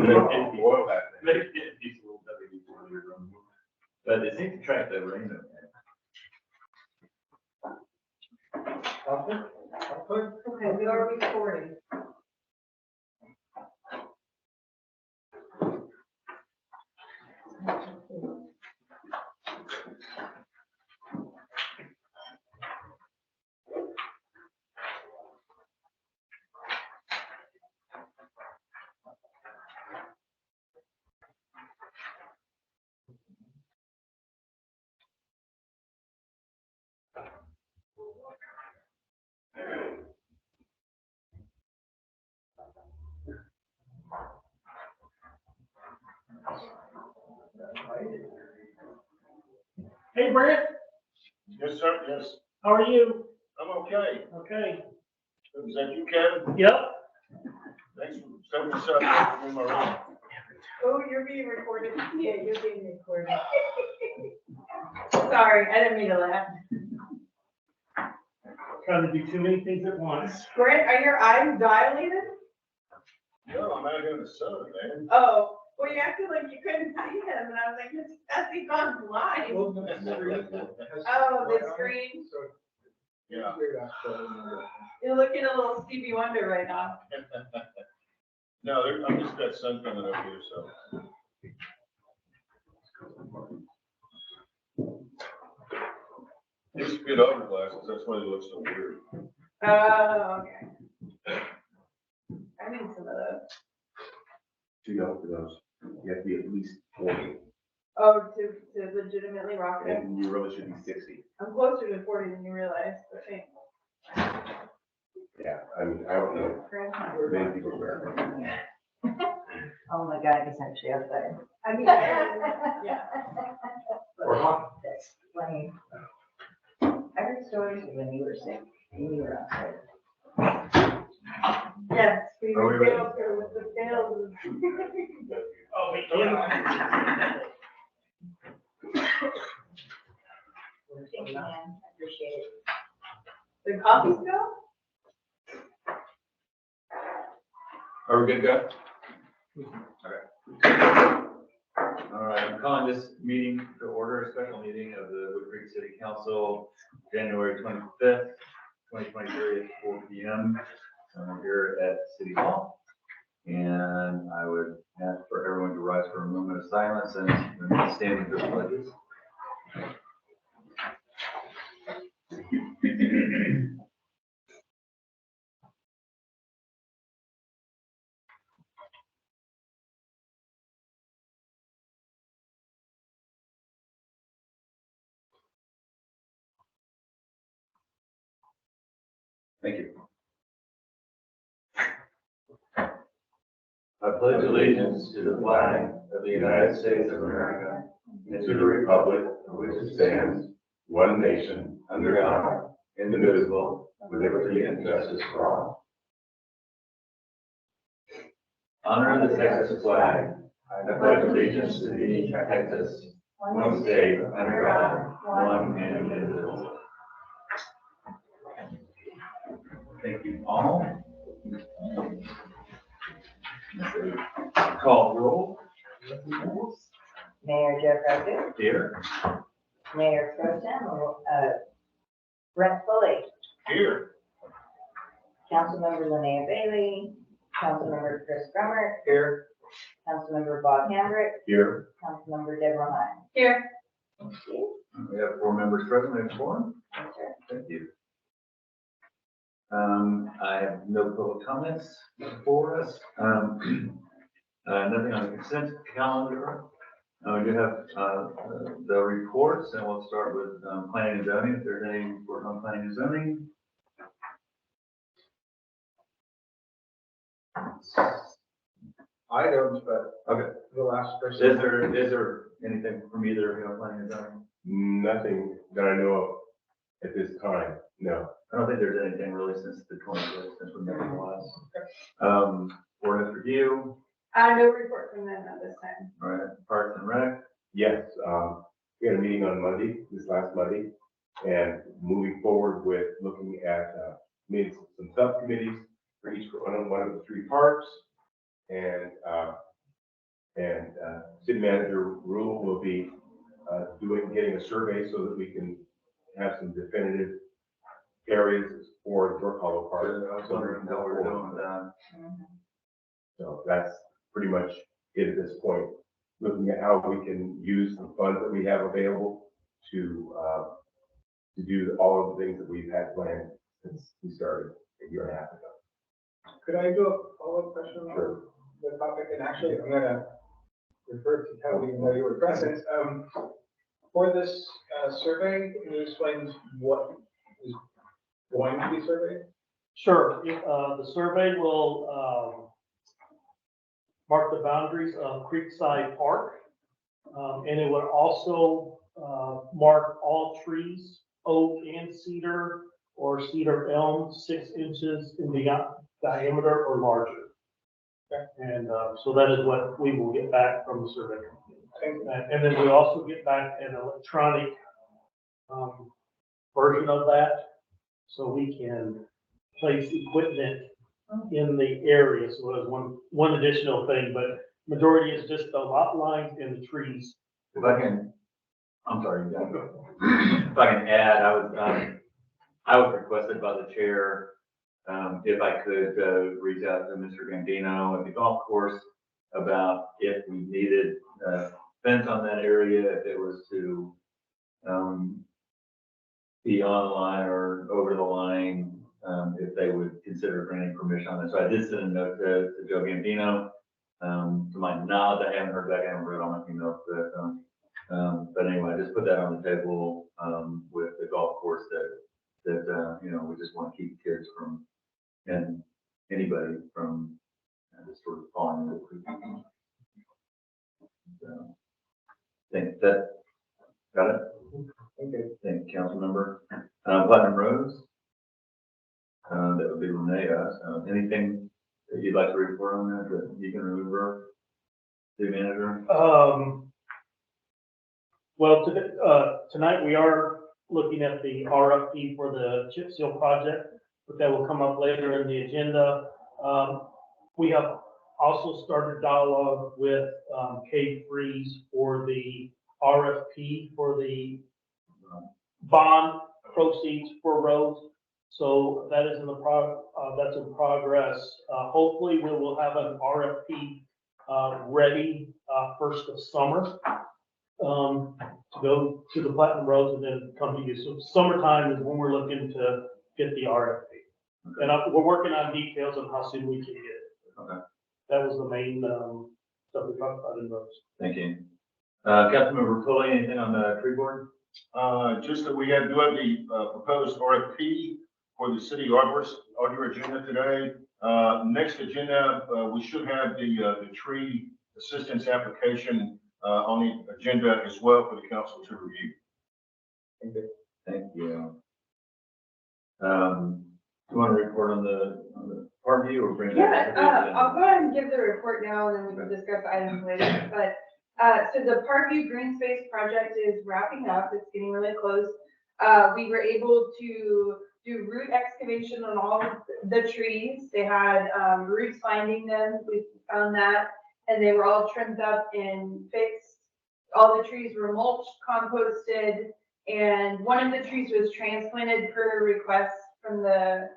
Boil that thing. Maybe it needs a little better before you run. But it seems to track that rain. Okay, we are recording. Hey Brent, Yes, sir, yes, how are you? I'm okay. Okay. Is that you, Kevin? Yep. Thanks for setting us up in my room. Oh, you're being recorded. Yeah, you're being recorded. Sorry, I didn't mean to laugh. Trying to do too many things at once. Brent, are your eyes dilated? No, I'm out here in the sun, man. Oh, well, you acted like you couldn't see him, and I was like, has he gone blind? Oh, the screen. Yeah. You're looking a little Stevie Wonder right now. No, I've just got sun coming up here, so. Just get over glasses, that's why they look so weird. Oh, okay. I need some of those. Too young for those. You have to be at least 40, Oh, to legitimately rock it. and you really should be 60. I'm closer to 40 than you realize, but thanks. Yeah, I mean, I don't know. Many people wear them. Oh my God, it's actually out there. I mean, yeah. Or hot. That's funny. I heard stories of when you were sick and you were outside. Yes, we Are we were ready? failed here with the fails. Oh, wait, yeah. Thank you, man. I appreciate it. The coffee still? Are we good, guys? Okay. All right, I'm calling this meeting to order, a special meeting of the Wood Creek City Council, January 25th, 2023 at 4 p.m. We're here at City Hall. And I would ask for everyone to rise for a moment of silence and stand for the pledges. Thank you. I pledge allegiance to the flag of the United States of America and to the republic for which it stands, one nation, under God, indivisible, with liberty and justice for all. Honor the Texas flag. I pledge allegiance to thee, Texas, one state, under God, one and indivisible. Thank you all. Call roll. Mayor Jeff Rogers, Here. Mayor Pro Tem, Brent Foley, Here. Councilmember Linnea Bailey, Councilmember Chris Grummer, Here. Councilmember Bob Hambrick, Here. Councilmember Deborah Hine. Here. Thank you. We have 4 members present, we have 4. Yes, sir. Thank you. I have no public comments for us. Nothing on the consent calendar. We do have the reports, and we'll start with planning and zoning. If there's any report on planning and zoning. I don't, but Okay. the last person. Is there anything from either of you on planning and zoning? Nothing that I know of at this time, no. I don't think there's anything really since the 25th, since we met in the last. Ordinance review, No report from them at this time. all right, Parks and Rec. Yes, we had a meeting on Monday, this last Monday, and moving forward with looking at, made some subcommittees for each one of the 3 parks. And city manager rule will be getting a survey so that we can have some definitive areas for York Hollow Park. I was wondering how we're doing with that. So that's pretty much it at this point. Looking at how we can use the funds that we have available to do all of the things that we've had planned since we started a year and a half ago. Could I do a follow-up question on Sure. the topic? And actually, I'm gonna refer to Kelly, even though you were present. For this survey, can you explain what is going to be surveyed? Sure, the survey will, mark the boundaries of Creekside Park. And it will also, mark all trees, oak and cedar, or cedar elm, 6 inches in diameter or larger. Okay. And, so that is what we will get back from the survey company. Thank you. And then we also get back an electronic, version of that, so we can place equipment in the area. So that's one additional thing, but majority is just the lot lines and the trees. If I can, I'm sorry, you got it. If I can add, I was requested by the chair, if I could, reach out to Mr. Gambino at the golf course about if we needed a fence on that area, if it was to, be on the line or over the line, if they would consider granting permission on this. So I did send a note to Joe Gambino. To my knowledge, I haven't heard back, I haven't read all my emails, but anyway, I just put that on the table, with the golf course that, you know, we just want to keep kids from, and anybody from just sort of falling into the creek. So, think that, got it? Okay. Thank you, council member. Platinum Rose. That would be Renee. Anything that you'd like to report on that you can remember, city manager? Well, tonight we are looking at the RFP for the chip seal project, but that will come up later in the agenda. We have also started dialogue with K-Freeze for the RFP for the bond proceeds for roads. So that is that's in progress. Hopefully we will have an RFP ready first of summer to go to the Platinum Roads and then come to you. So summertime is when we're looking to get the RFP. Okay. And we're working on details on how soon we can get it. Okay. That was the main stuff we talked about in roads. Thank you. Councilmember Pulley, anything on the tree board? Just that we do have the proposed RFP for the city arborist on your agenda today. Next agenda, we should have the tree assistance application on the agenda as well for the council to review. Thank you. Do you want to report on the park view or bring that? Yeah, I'll go ahead and give the report now and then we can discuss items later. But, so the Parkview Green Space project is wrapping up. It's getting really close. We were able to do root excavation on all of the trees. They had roots finding them. We found that. And they were all trimmed up and fixed. All the trees were mulched, composted, and one of the trees was transplanted per request from the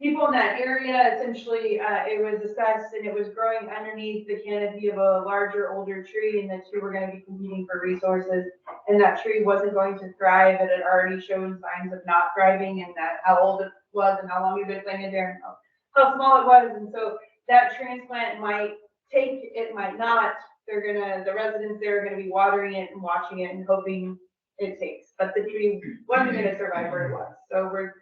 people in that area. Essentially, it was assessed and it was growing underneath the canopy of a larger, older tree, and the two were going to be competing for resources. And that tree wasn't going to thrive. It had already shown signs of not thriving, and that how old it was and how long it had been planted there and how small it was. And so that transplant might take, it might not. The residents there are gonna be watering it and watching it and hoping it takes. But the tree wasn't gonna survive where it was. So we're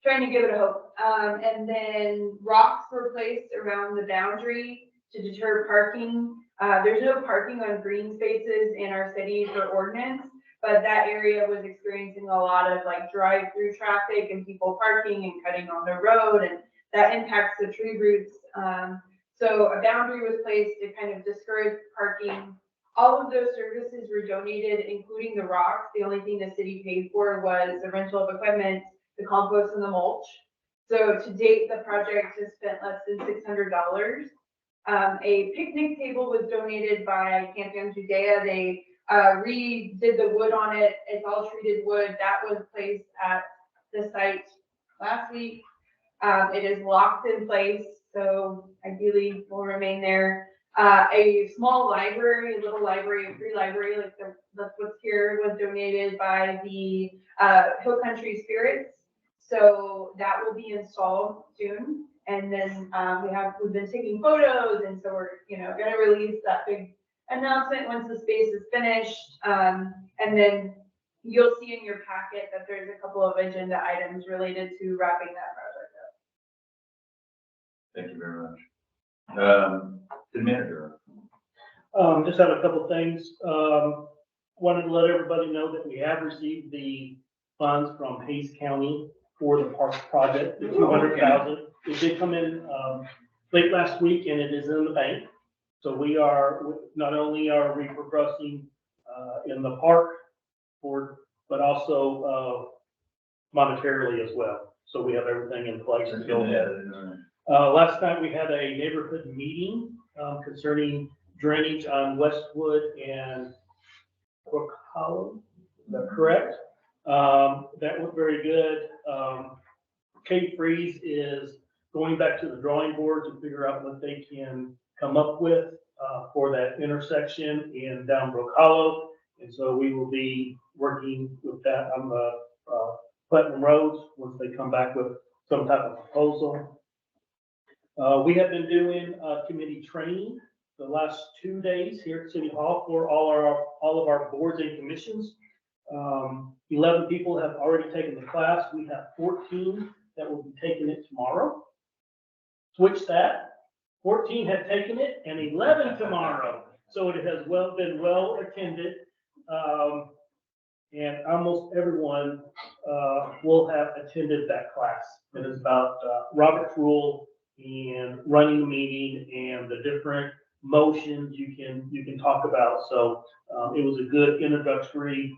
trying to give it a hope. And then rocks were placed around the boundary to deter parking. There's no parking on green spaces in our city for ordinance, but that area was experiencing a lot of like drive-through traffic and people parking and cutting on the road, and that impacts the tree roots. So a boundary was placed to kind of discourage parking. All of those services were donated, including the rocks. The only thing the city paid for was the rental of equipment, the compost, and the mulch. So to date, the project has spent less than $600. A picnic table was donated by Camp Young Judea. They redid the wood on it. It's all treated wood. That was placed at the site last week. It is locked in place, so ideally will remain there. A small library, a little library, a free library, like that's what's here, was donated by the Hill Country Spirits. So that will be installed soon. And then we've been taking photos, and so we're gonna release that big announcement once the space is finished. And then you'll see in your packet that there's a couple of agenda items related to wrapping that project up. Thank you very much. City manager. Just have a couple things. Wanted to let everybody know that we have received the funds from Hayes County for the park project, the 200,000. It did come in, late last week, and it is in the bank. So we are, not only are we progressing, in the park but also, monetarily as well. So we have everything in place to go ahead. Last night we had a neighborhood meeting, concerning drainage on Westwood and Brook Hollow. Is that correct? That went very good. Kate Freeze is going back to the drawing board to figure out what they can come up with for that intersection in down Brook Hollow. And so we will be working with that on the Putnam Roads once they come back with some type of proposal. We have been doing committee training the last 2 days here at City Hall for all of our boards and commissions. 11 people have already taken the class. We have 14 that will be taking it tomorrow. Switch that. 14 have taken it and 11 tomorrow. So it has been well attended. And almost everyone will have attended that class. It is about Robert's Rule and running the meeting and the different motions you can talk about. So it was a good introductory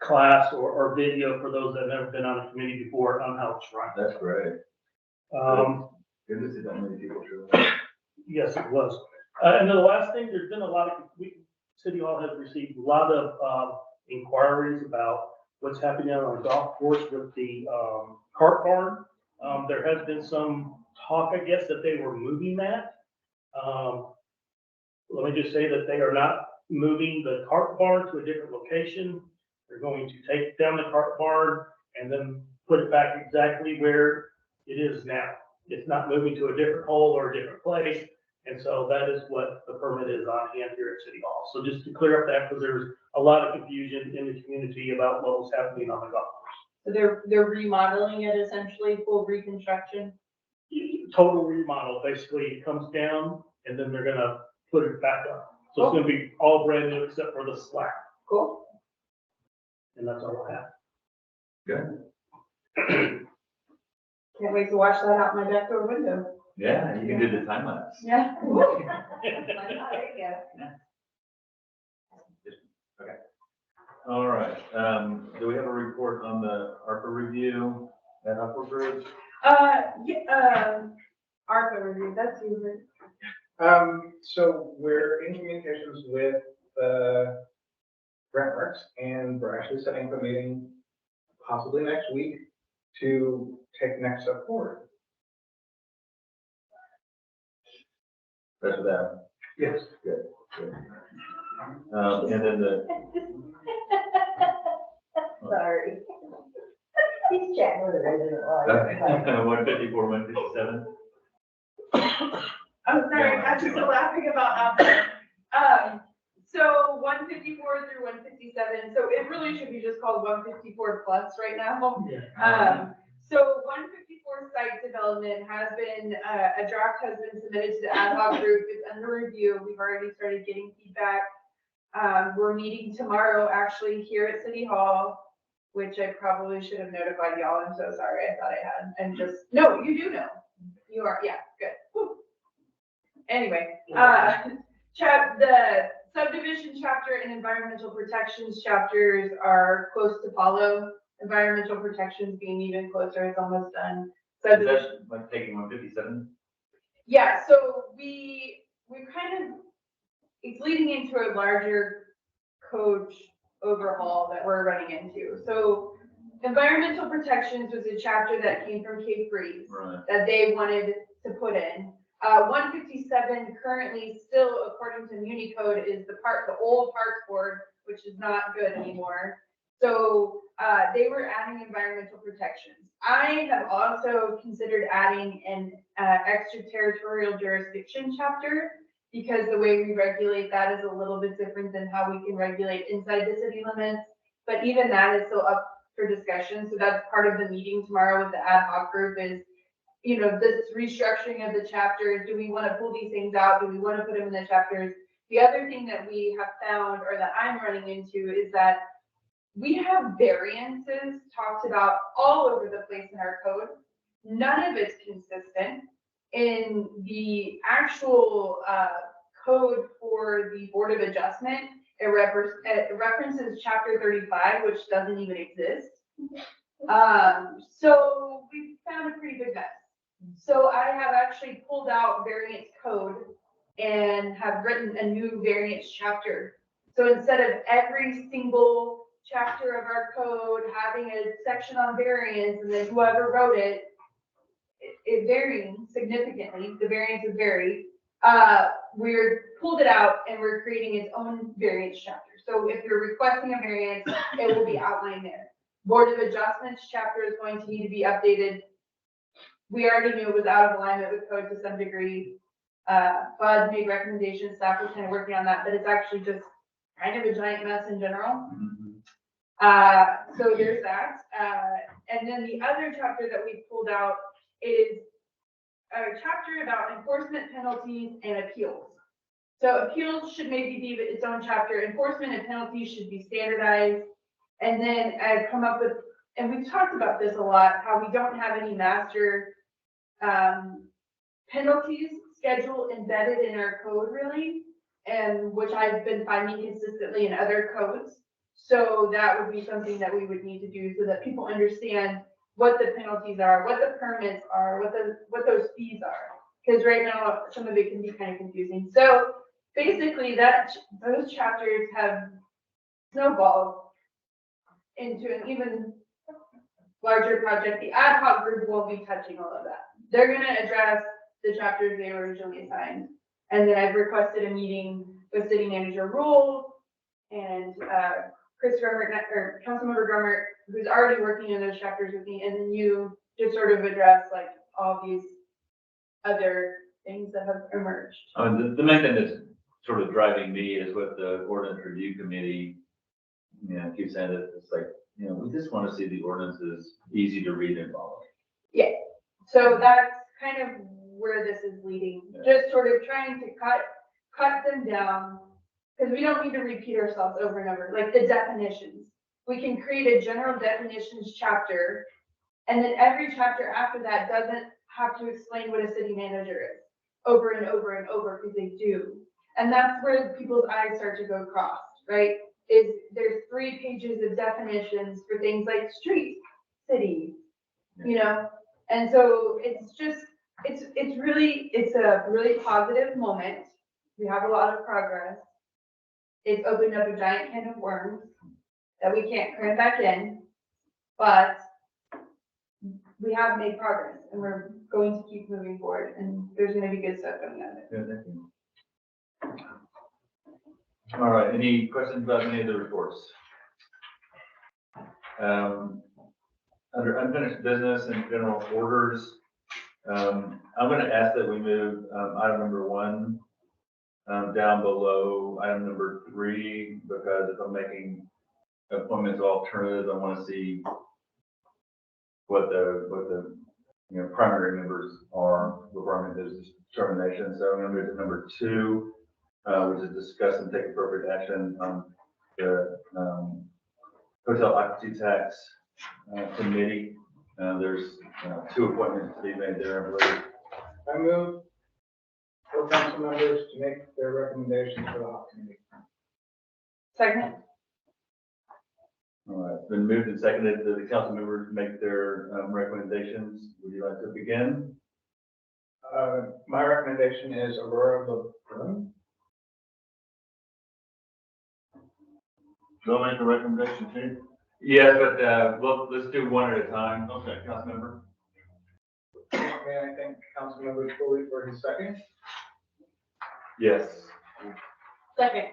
class or video for those that have never been on a committee before on how it's run. That's great. Good to see that many people show. Yes, it was. And then the last thing, there's been a lot of, City Hall has received a lot of inquiries about what's happening on the golf course with the cart barn. There has been some talk, I guess, that they were moving that. Let me just say that they are not moving the cart barn to a different location. They're going to take down the cart barn and then put it back exactly where it is now. It's not moving to a different hole or a different place. And so that is what the permit is on hand here at City Hall. So just to clear up that, because there's a lot of confusion in the community about what was happening on the golf course. So they're remodeling it essentially, full reconstruction. Total remodel, basically. It comes down and then they're gonna put it back up. So it's gonna be all brand new except for the slab. Cool. And that's all I have. Good. Can't wait to watch that out my back door window. Yeah, you can do the time lapse. Yeah. There you go. All right. Do we have a report on the ARPA review at Upper Group? ARPA review, that's you. So we're in communications with Grantworks, and we're actually setting up a meeting possibly next week to take next step forward. That's that. Yes. Good. And then the, Sorry. He's chatting with a resident lawyer. 154, 157. I'm sorry, I'm just laughing about that. So 154 through 157, so it really should be just called 154 plus right now. So 154 site development has been, a draft has been submitted to the ad hoc group. It's under review. We've already started getting feedback. We're meeting tomorrow actually here at City Hall, which I probably should have notified y'all. I'm so sorry. I thought I had, and just, no, you do know. You are, yeah, good. Whew. Anyway, the subdivision chapter and environmental protections chapters are close to follow. Environmental protections being even closer, it's almost done. Is that like taking 157? Yeah, so we kind of, it's leading into a larger code overhaul that we're running into. So environmental protections was a chapter that came from Cape Breeze Right. that they wanted to put in. 157 currently still, according to Muni Code, is the old Parks Board, which is not good anymore. So they were adding environmental protections. I have also considered adding an extraterritorial jurisdiction chapter, because the way we regulate that is a little bit different than how we can regulate inside the city limits. But even that is still up for discussion. So that's part of the meeting tomorrow with the ad hoc group is, this restructuring of the chapters. Do we want to pull these things out? Do we want to put them in the chapters? The other thing that we have found, or that I'm running into, is that we have variances talked about all over the place in our code. None of it's consistent. In the actual code for the Board of Adjustment, it references chapter 35, which doesn't even exist. So we found a pretty big mess. So I have actually pulled out variance code and have written a new variance chapter. So instead of every single chapter of our code having a section on variance and then whoever wrote it, it varying significantly, the variances vary. We're pulled it out and we're creating its own variance chapter. So if you're requesting a variance, it will be outlined there. Board of Adjustments chapter is going to need to be updated. We already knew it was out of alignment with code to some degree. Bud made recommendations, staff was kind of working on that, but it's actually just kind of a giant mess in general. So there's that. And then the other chapter that we pulled out is a chapter about enforcement penalties and appeals. So appeals should maybe be its own chapter. Enforcement and penalties should be standardized. And then I've come up with, and we've talked about this a lot, how we don't have any master penalties schedule embedded in our code really, and which I've been finding consistently in other codes. So that would be something that we would need to do so that people understand what the penalties are, what the permits are, what those fees are. Because right now, some of it can be kind of confusing. So basically those chapters have snowballed into an even larger project. The ad hoc group won't be touching all of that. They're gonna address the chapters they were originally assigned. And then I've requested a meeting with City Manager Rule and Chris Drummert, or Councilmember Drummert, who's already working in those chapters with me, and then you just sort of address like all these other things that have emerged. The main thing that's sort of driving me is what the ordinance review committee, keeps saying that it's like, we just want to see the ordinances easy to read and follow. Yeah, so that's kind of where this is leading, just sort of trying to cut them down, because we don't need to repeat ourselves over and over, like the definitions. We can create a general definitions chapter, and then every chapter after that doesn't have to explain what a city manager is over and over and over, because they do. And that's where people's eyes start to go crossed, right? There's 3 pages of definitions for things like street, city, and so it's just, it's a really positive moment. We have a lot of progress. It's opened up a giant can of worms that we can't cram back in, but we have made progress and we're going to keep moving forward, and there's going to be good stuff coming out of it. Yeah, thank you. All right, any questions about any of the reports? Under unfinished business and general orders, I'm going to ask that we move item number 1 down below item number 3, because if I'm making appointments alternatives, I want to see what the primary members are before I make those determinations. So I'm going to move to number 2, which is discuss and take appropriate action on the hotel occupancy tax committee. There's 2 appointments to be made there, I believe. I move for council members to make their recommendations for the hot committee. Second. All right, it's been moved and seconded that the council members make their recommendations. Would you like to begin? My recommendation is Aurora LeBrun. Do I make a recommendation too? Yeah, but, let's do one at a time. Okay. Councilmember? May I thank Councilmember Cooley for his second? Yes. Second.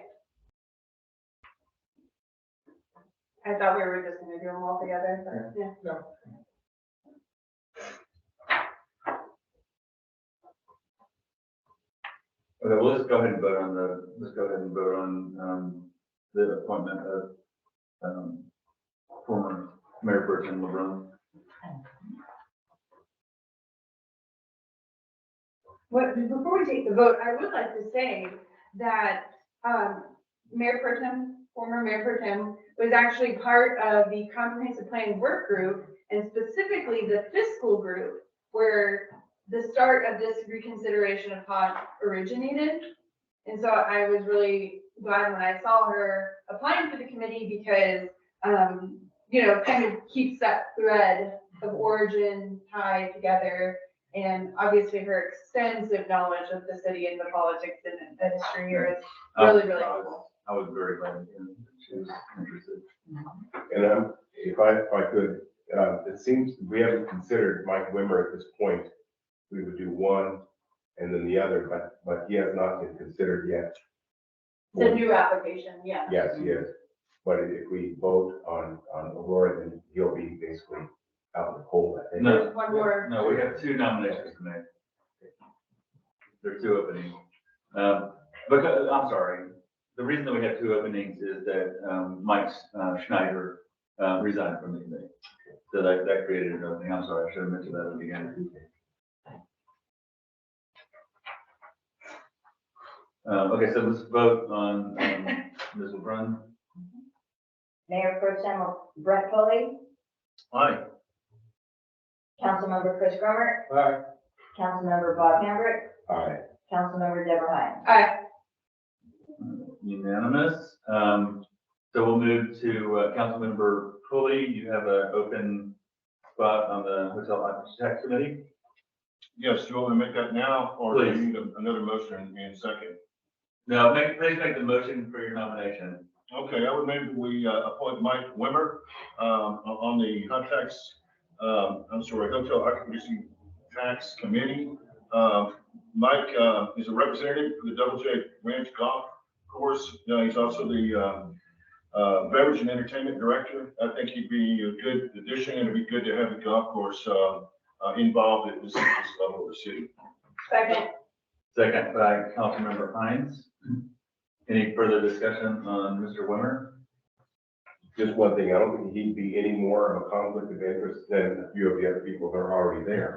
I thought we were just gonna do them all together, but yeah. No. Okay, well, let's go ahead and vote on the appointment of, former Mayor Pro Tem LeBrun. Before we take the vote, I would like to say that, Mayor Pro Tem, former Mayor Pro Tem, was actually part of the comprehensive planning work group, and specifically the fiscal group, where the start of this reconsideration of HOT originated. And so I was really glad when I saw her applying for the committee because, kind of keeps that thread of origin tied together. And obviously her extensive knowledge of the city and the politics and the history here is really, really cool. I was very glad that she was interested. And if I could, it seems we haven't considered Mike Wimmer at this point. We would do one and then the other, but he has not been considered yet. It's a new application, yeah. Yes, he is. But if we vote on Aurora, then he'll be basically out in the cold, I think. No. There's one more. No, we have two nominations to make. There are two openings. Because, I'm sorry, the reason that we have two openings is that, Mike Schneider, resigned from the committee. So that created an opening. I'm sorry, I should have mentioned that at the beginning. Okay, so let's vote on, Ms. LeBrun. Mayor Pro Tem Brett Foley, Aye. Councilmember Chris Grummer, Aye. Councilmember Bob Hambrick, All right. Councilmember Deborah Hines. Aye. Unanimous. So we'll move to, Councilmember Pulley. You have an open spot on the Hotel Architect Committee. Yes, do you want me to make that now, or do you Please. need another motion in second? No, please make the motion for your nomination. Okay, I would maybe we appoint Mike Wimmer on the Hotel Occupancy Tax Committee. Mike is a representative for the Double J Ranch Golf Course. He's also the Beverage and Entertainment Director. I think he'd be a good addition, and it'd be good to have the golf course involved at this level of the city. Second. Second by Councilmember Hines. Any further discussion on Mr. Wimmer? Just one thing, I don't think he'd be any more of a conflict of interest than a few of the other people that are already there.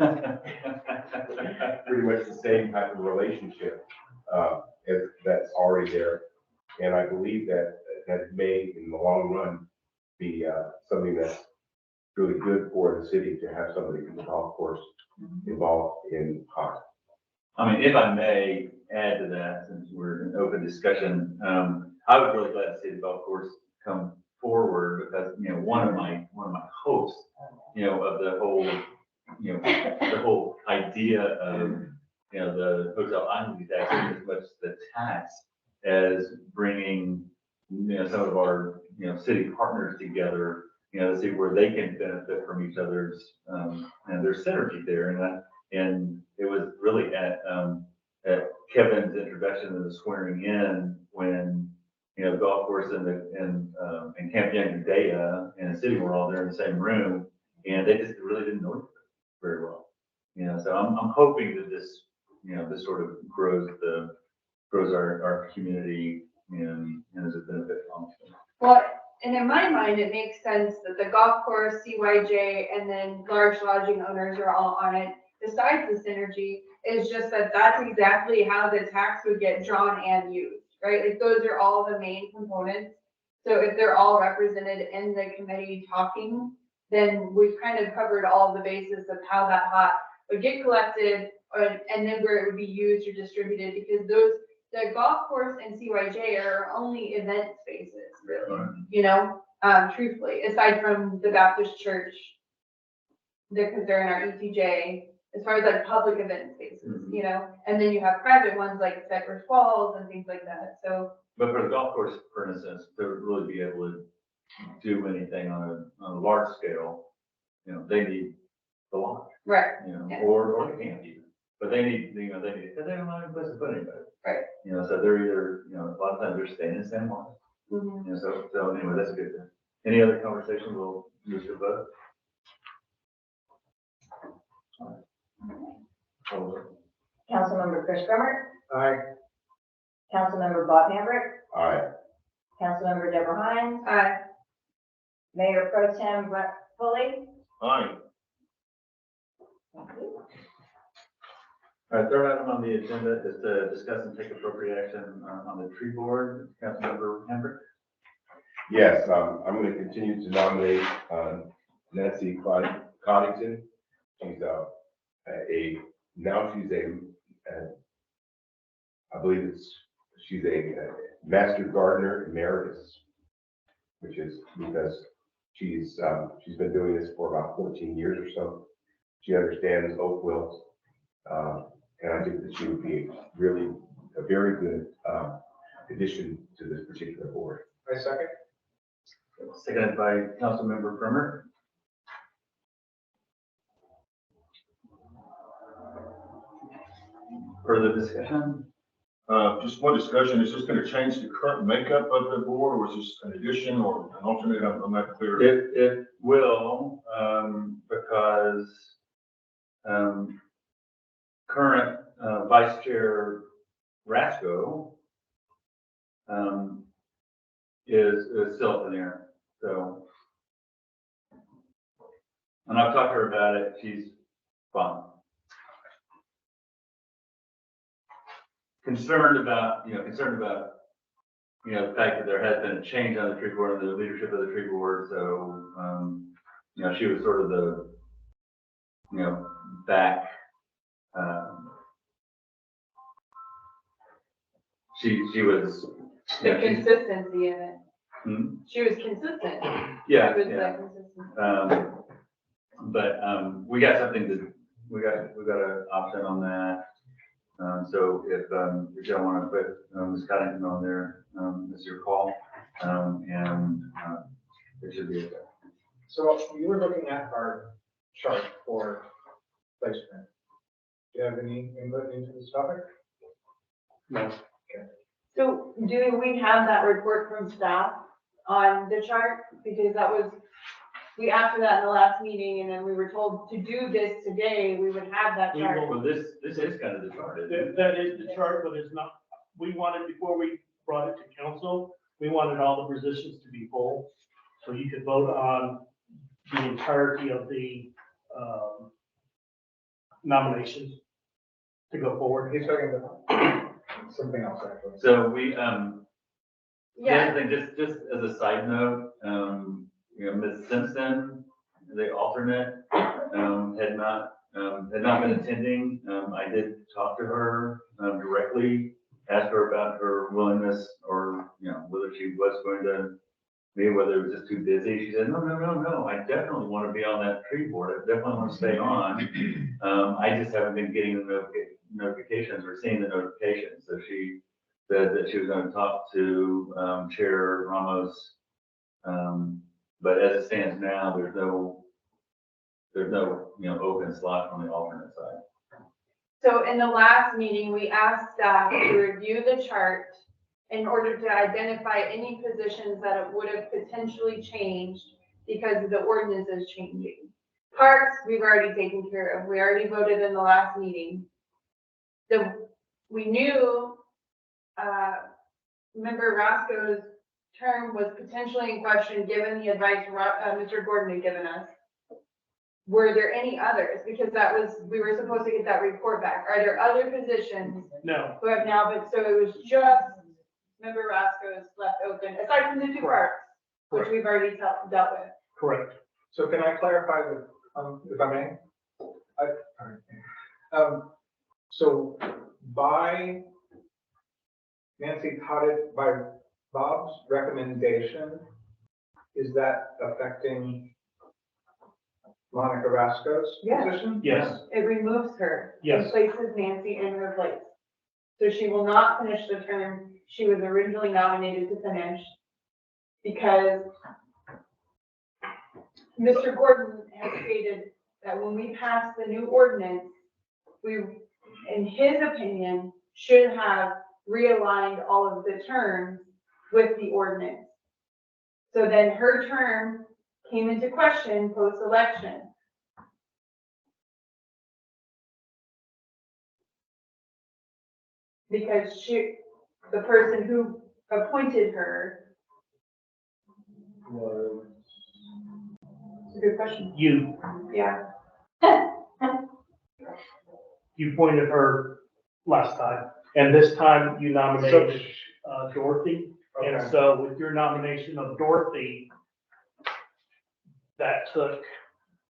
Pretty much the same type of relationship that's already there. And I believe that may, in the long run, be something that's really good for the city to have somebody from the golf course involved in HOT. I mean, if I may add to that, since we're in open discussion, I was really glad to see the golf course come forward because, one of my hopes, of the whole, the whole idea of, the hotel occupancy tax isn't as much the tax as bringing, some of our, city partners together, to see where they can benefit from each other's, and there's synergy there. And it was really at Kevin's introduction and the swearing in when, the golf course and Camp Young Udaya and the city were all there in the same room, and they just really didn't know each other very well. So I'm hoping that this, this sort of grows our community and is a benefit to all. Well, and in my mind, it makes sense that the golf course, CYJ, and then large lodging owners are all on it. Besides the synergy, is just that that's exactly how the tax would get drawn and used, right? Like those are all the main components. So if they're all represented in the committee talking, then we've kind of covered all the bases of how that HOT would get collected and then where it would be used or distributed, because the golf course and CYJ are only event spaces, really, truthfully, aside from the Baptist church, because they're in our ETJ. as far as like public event spaces, you know? And then you have private ones like Cypress Falls and things like that, so. But for the golf course, for instance, to really be able to do anything on a large scale, you know, they need the launch, Right. you know, Yeah. or the camp even. But they need, you know, because they don't have any place to put anybody. Right. You know, so they're either, you know, a lot of times they're staying in San Juan. Mhm. You know, so anyway, that's a good thing. Any other conversation? We'll move to a vote. Councilmember Chris Grummer, Aye. Councilmember Bob Hambrick, All right, Councilmember Deborah Hines, Aye. Mayor Pro Tem Brett Foley. Aye. Thank you. All right, third item on the agenda is to discuss and take appropriate action on the tree board. Councilmember Hambrick. yes, I'm going to continue to nominate Nancy Coddington. She's now she's I believe she's a master gardener emeritus, which is because she's been doing this for about 14 years or so. She understands oak wilt, and I think that she would be really a very good addition to this particular board. I second. Seconded by Councilmember Bremer. Further discussion? Just one discussion, is this gonna change the current makeup of the board, or is this an addition or an alternate? I'm not clear. It will, because, current, Vice Chair Rasco, is still up in the air, so. And I've talked to her about it, she's fine. Concerned about, the fact that there has been a change on the tree board and the leadership of the tree board, so, she was sort of the, back, she was. The consistency in it. Hmm? She was consistent. Yeah, She was yeah. that consistent. But we got something we got an option on that. So if you don't want to put Ms. Coddington on there, it's your call. And it should be okay. So you were looking at our chart for placement. Do you have any input into this topic? No. So do we have that report from staff on the chart? Because that was, we asked for that in the last meeting, and then we were told to do this today, we would have that We chart. will- Well, this is kind of the chart, isn't it? That is the chart, but it's not, we wanted, before we brought it to council, we wanted all the positions to be full. So you could vote on the entirety of the nominations to go forward. He's talking about something else, actually. So we, the Yeah, other thing, just as a side note, Ms. Simpson, the alternate, had not been attending. I did talk to her directly, asked her about her willingness or, whether she was going to be, whether it was just too busy. She said, no, I definitely want to be on that tree board. I definitely want to stay on. I just haven't been getting the notifications or seeing the notifications. So she said that she was going to talk to Chair Ramos. But as it stands now, there's no open slot on the alternate side. so in the last meeting, we asked staff to review the chart in order to identify any positions that it would have potentially changed because the ordinance is changing. Parks, we've already taken care of. We already voted in the last meeting. We knew, Member Roscoe's term was potentially in question, given the advice Mr. Gordon had given us. Were there any others? Because we were supposed to get that report back. Are there other positions No, who have now been, so it was just Member Roscoe's left open, aside from the two parks, which we've already dealt with. correct. So can I clarify if I may? So by Nancy Coddington, by Bob's recommendation, is that affecting Monica Rasco's Yes. position? Yes, It removes her. Yes. And places Nancy in her place. So she will not finish the term she was originally nominated to finish because Mr. Gordon has stated that when we pass the new ordinance, we, in his opinion, should have realigned all of the terms with the ordinance. So then her term came into question post-election. Because the person who appointed her, Was it's a good question, you yeah. appointed her last time, and this time you nominated Dorothy. And okay. so with your nomination of Dorothy, that took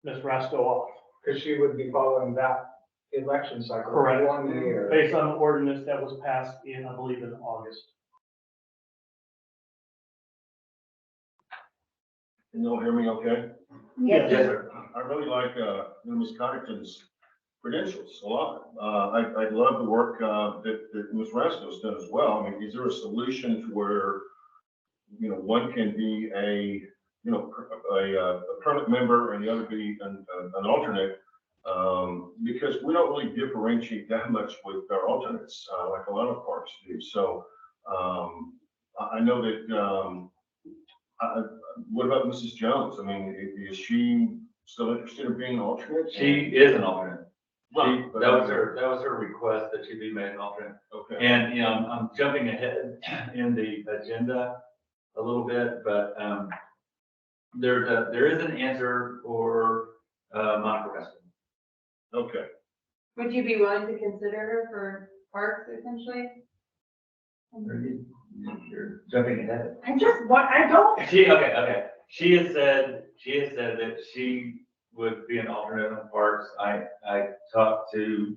Ms. Rasko off. Because she would be following that election cycle. Correct. 1 year. Based on the ordinance that was passed in, I believe, in August. Can you all hear me okay? Yes, Yes, sir. I really like, Ms. Connington's credentials a lot. I love the work, that Ms. Rasko's done as well. I mean, is there a solution to where, one can be a permanent member and the other be an alternate? Because we don't really differentiate that much with our alternates, like a lot of parks do. So, I know that, what about Mrs. Jones? I mean, is she still interested in being an alternate? She is an alternate. Right, That was her request that she be made an alternate. Okay. And, I'm jumping ahead in the agenda a little bit, but, there is an answer for, Monica Raskin. Okay. Would you be willing to consider her for parks essentially? You're jumping ahead. I don't. Okay. She has said that she would be an alternate on parks. I talked to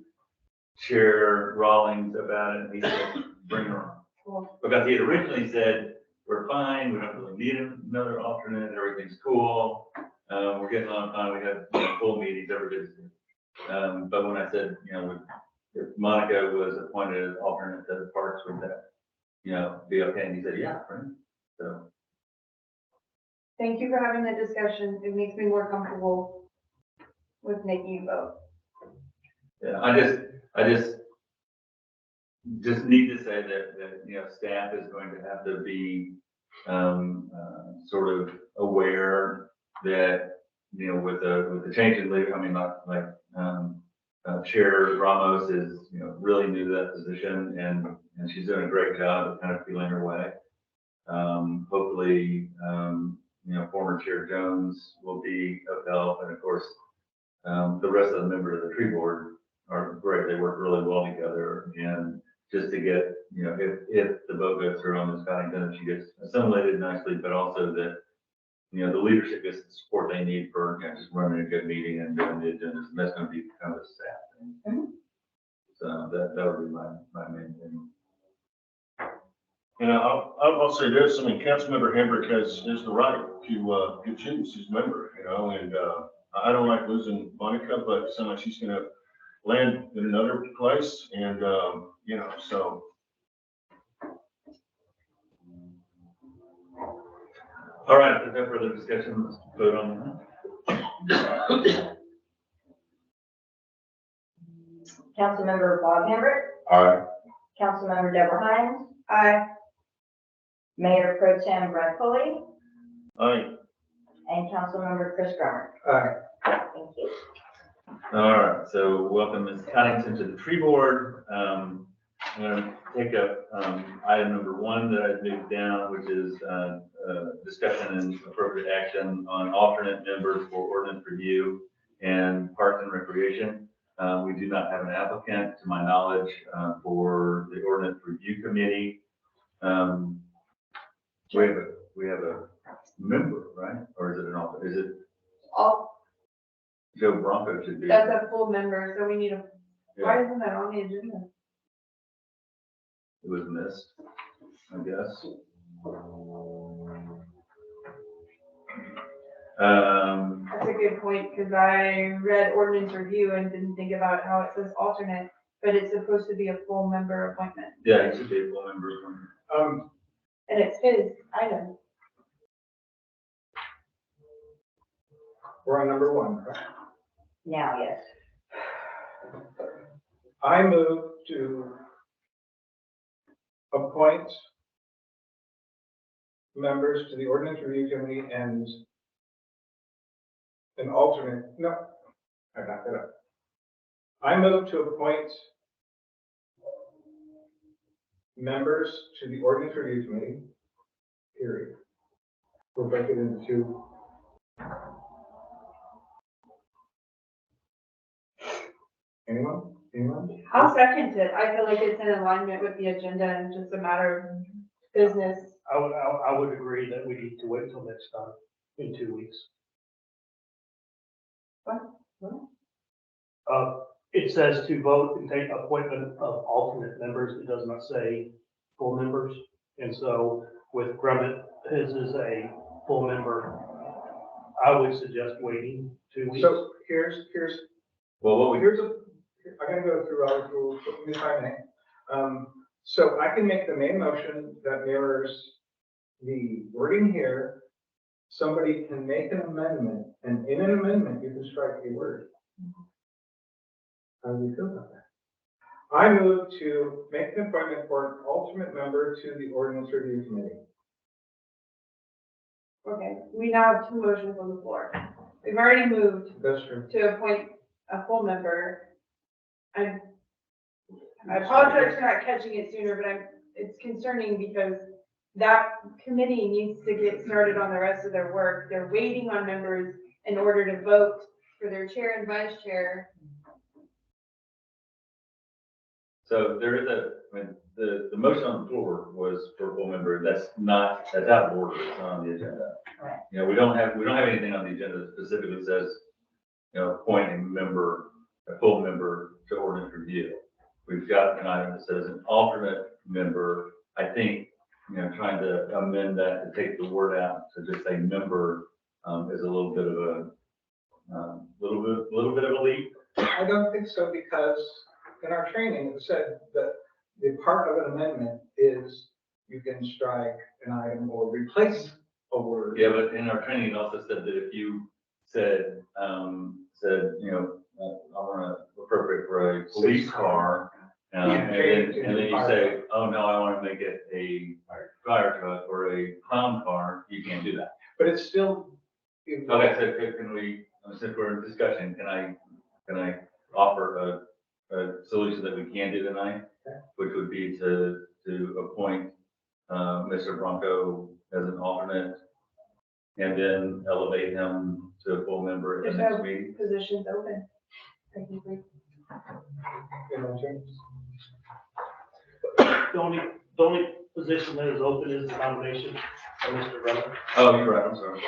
Chair Rawlings about it, and he said, bring her on. Cool. Because he had originally said, we're fine, we don't really need another alternate, everything's cool. We're getting on fine, we have full meetings every Tuesday. But when I said, if Monica was appointed as alternate to the parks, would that, be okay? And he said, yeah, friend. So, Thank you for having that discussion. It makes me more comfortable with making you vote. yeah, I just need to say that staff is going to have to be, sort of aware that, with the change in leader, I mean, Chair Ramos is, really new to that position, and she's doing a great job of kind of feeling her way. Hopefully, former Chair Jones will be of help, and of course, the rest of the members of the tree board are great. They work really well together, and just to get, if the vote goes through on Ms. Connington, she gets assimilated nicely, but also that, the leadership gets the support they need for, just running a good meeting and doing the agendas, and that's gonna be kind of a staff thing. Mhm. So that would be my main thing. And I'll say this, I mean, Councilmember Hendrick has the right to choose his member, and, I don't like losing Monica, but it sounds like she's gonna land in another place, and, so. All right, if no further discussion, let's vote on that. Councilmember Bob Hambrick, Aye. Councilmember Deborah Hines, Aye. Mayor Pro Tem Brett Foley, Aye. and Councilmember Chris Grummer. Thank you. All right, so welcome Ms. Connington to the tree board. I'm gonna take up, item number 1 that I moved down, which is, discussion and appropriate action on alternate members for ordinance review and parks and recreation. We do not have an applicant, to my knowledge, for the ordinance review committee. We have a member, right? Or is it an alternate? Is it Joe Bronco should be? That's a full member, so we need why Yeah, isn't that on the agenda? it was missed, I guess. That's a good point, because I read ordinance review and didn't think about how it says alternate, but it's supposed to be a full member appointment, Yeah, he should be a full member from. and it's his item. We're on number one, correct? Now, yes. I move to appoint members to the ordinance review committee and an alternate, no, I backed that up. I move to appoint members to the ordinance review committee, period. We'll break it into two. Anyone? I'll second it. I feel like it's in alignment with the agenda and just a matter of business. I would agree that we need to wait till next time, in 2 weeks. What? It says to vote and take appointment of alternate members. It does not say full members. And so with Grummett, his is a full member. I would suggest waiting 2 weeks. So here's, Well, what we, I'm gonna go through all the rules, if I may. So I can make the main motion that mirrors the wording here. Somebody can make an amendment, and in an amendment, you can strike a word. How do you feel about that? I move to make an appointment for an alternate member to the ordinance review committee. Okay, we now have two motions on the floor. We've already moved That's true. to appoint a full member. I apologize for not catching it sooner, but it's concerning because that committee needs to get started on the rest of their work. They're waiting on members in order to vote for their chair and vice chair. so there is the motion on the floor was for a full member. That's out of order. It's not on the agenda. Right. You know, we don't have anything on the agenda that specifically says, you know, appoint a full member to ordinance review. We've got an item that says an alternate member. I think, you know, trying to amend that to take the word out to just say member is a little bit of a leap. I don't think so, because in our training, it said that the part of an amendment is you can strike an item or replace a word. Yeah, but in our training, it also said that if you said, you know, I want to appropriate for a police car, and then you say, oh, no, I want to make it a fire truck or a clown car, you can't do that. But it's still. Okay, so can we, since we're in discussion, can I offer a solution that we can do tonight? Which would be to appoint, Mr. Bronco as an alternate and then elevate him to a full member at the There's next no meeting. positions open, technically. The only position that is open is the nomination of Mr. Grummett. Oh, you're right, I'm sorry.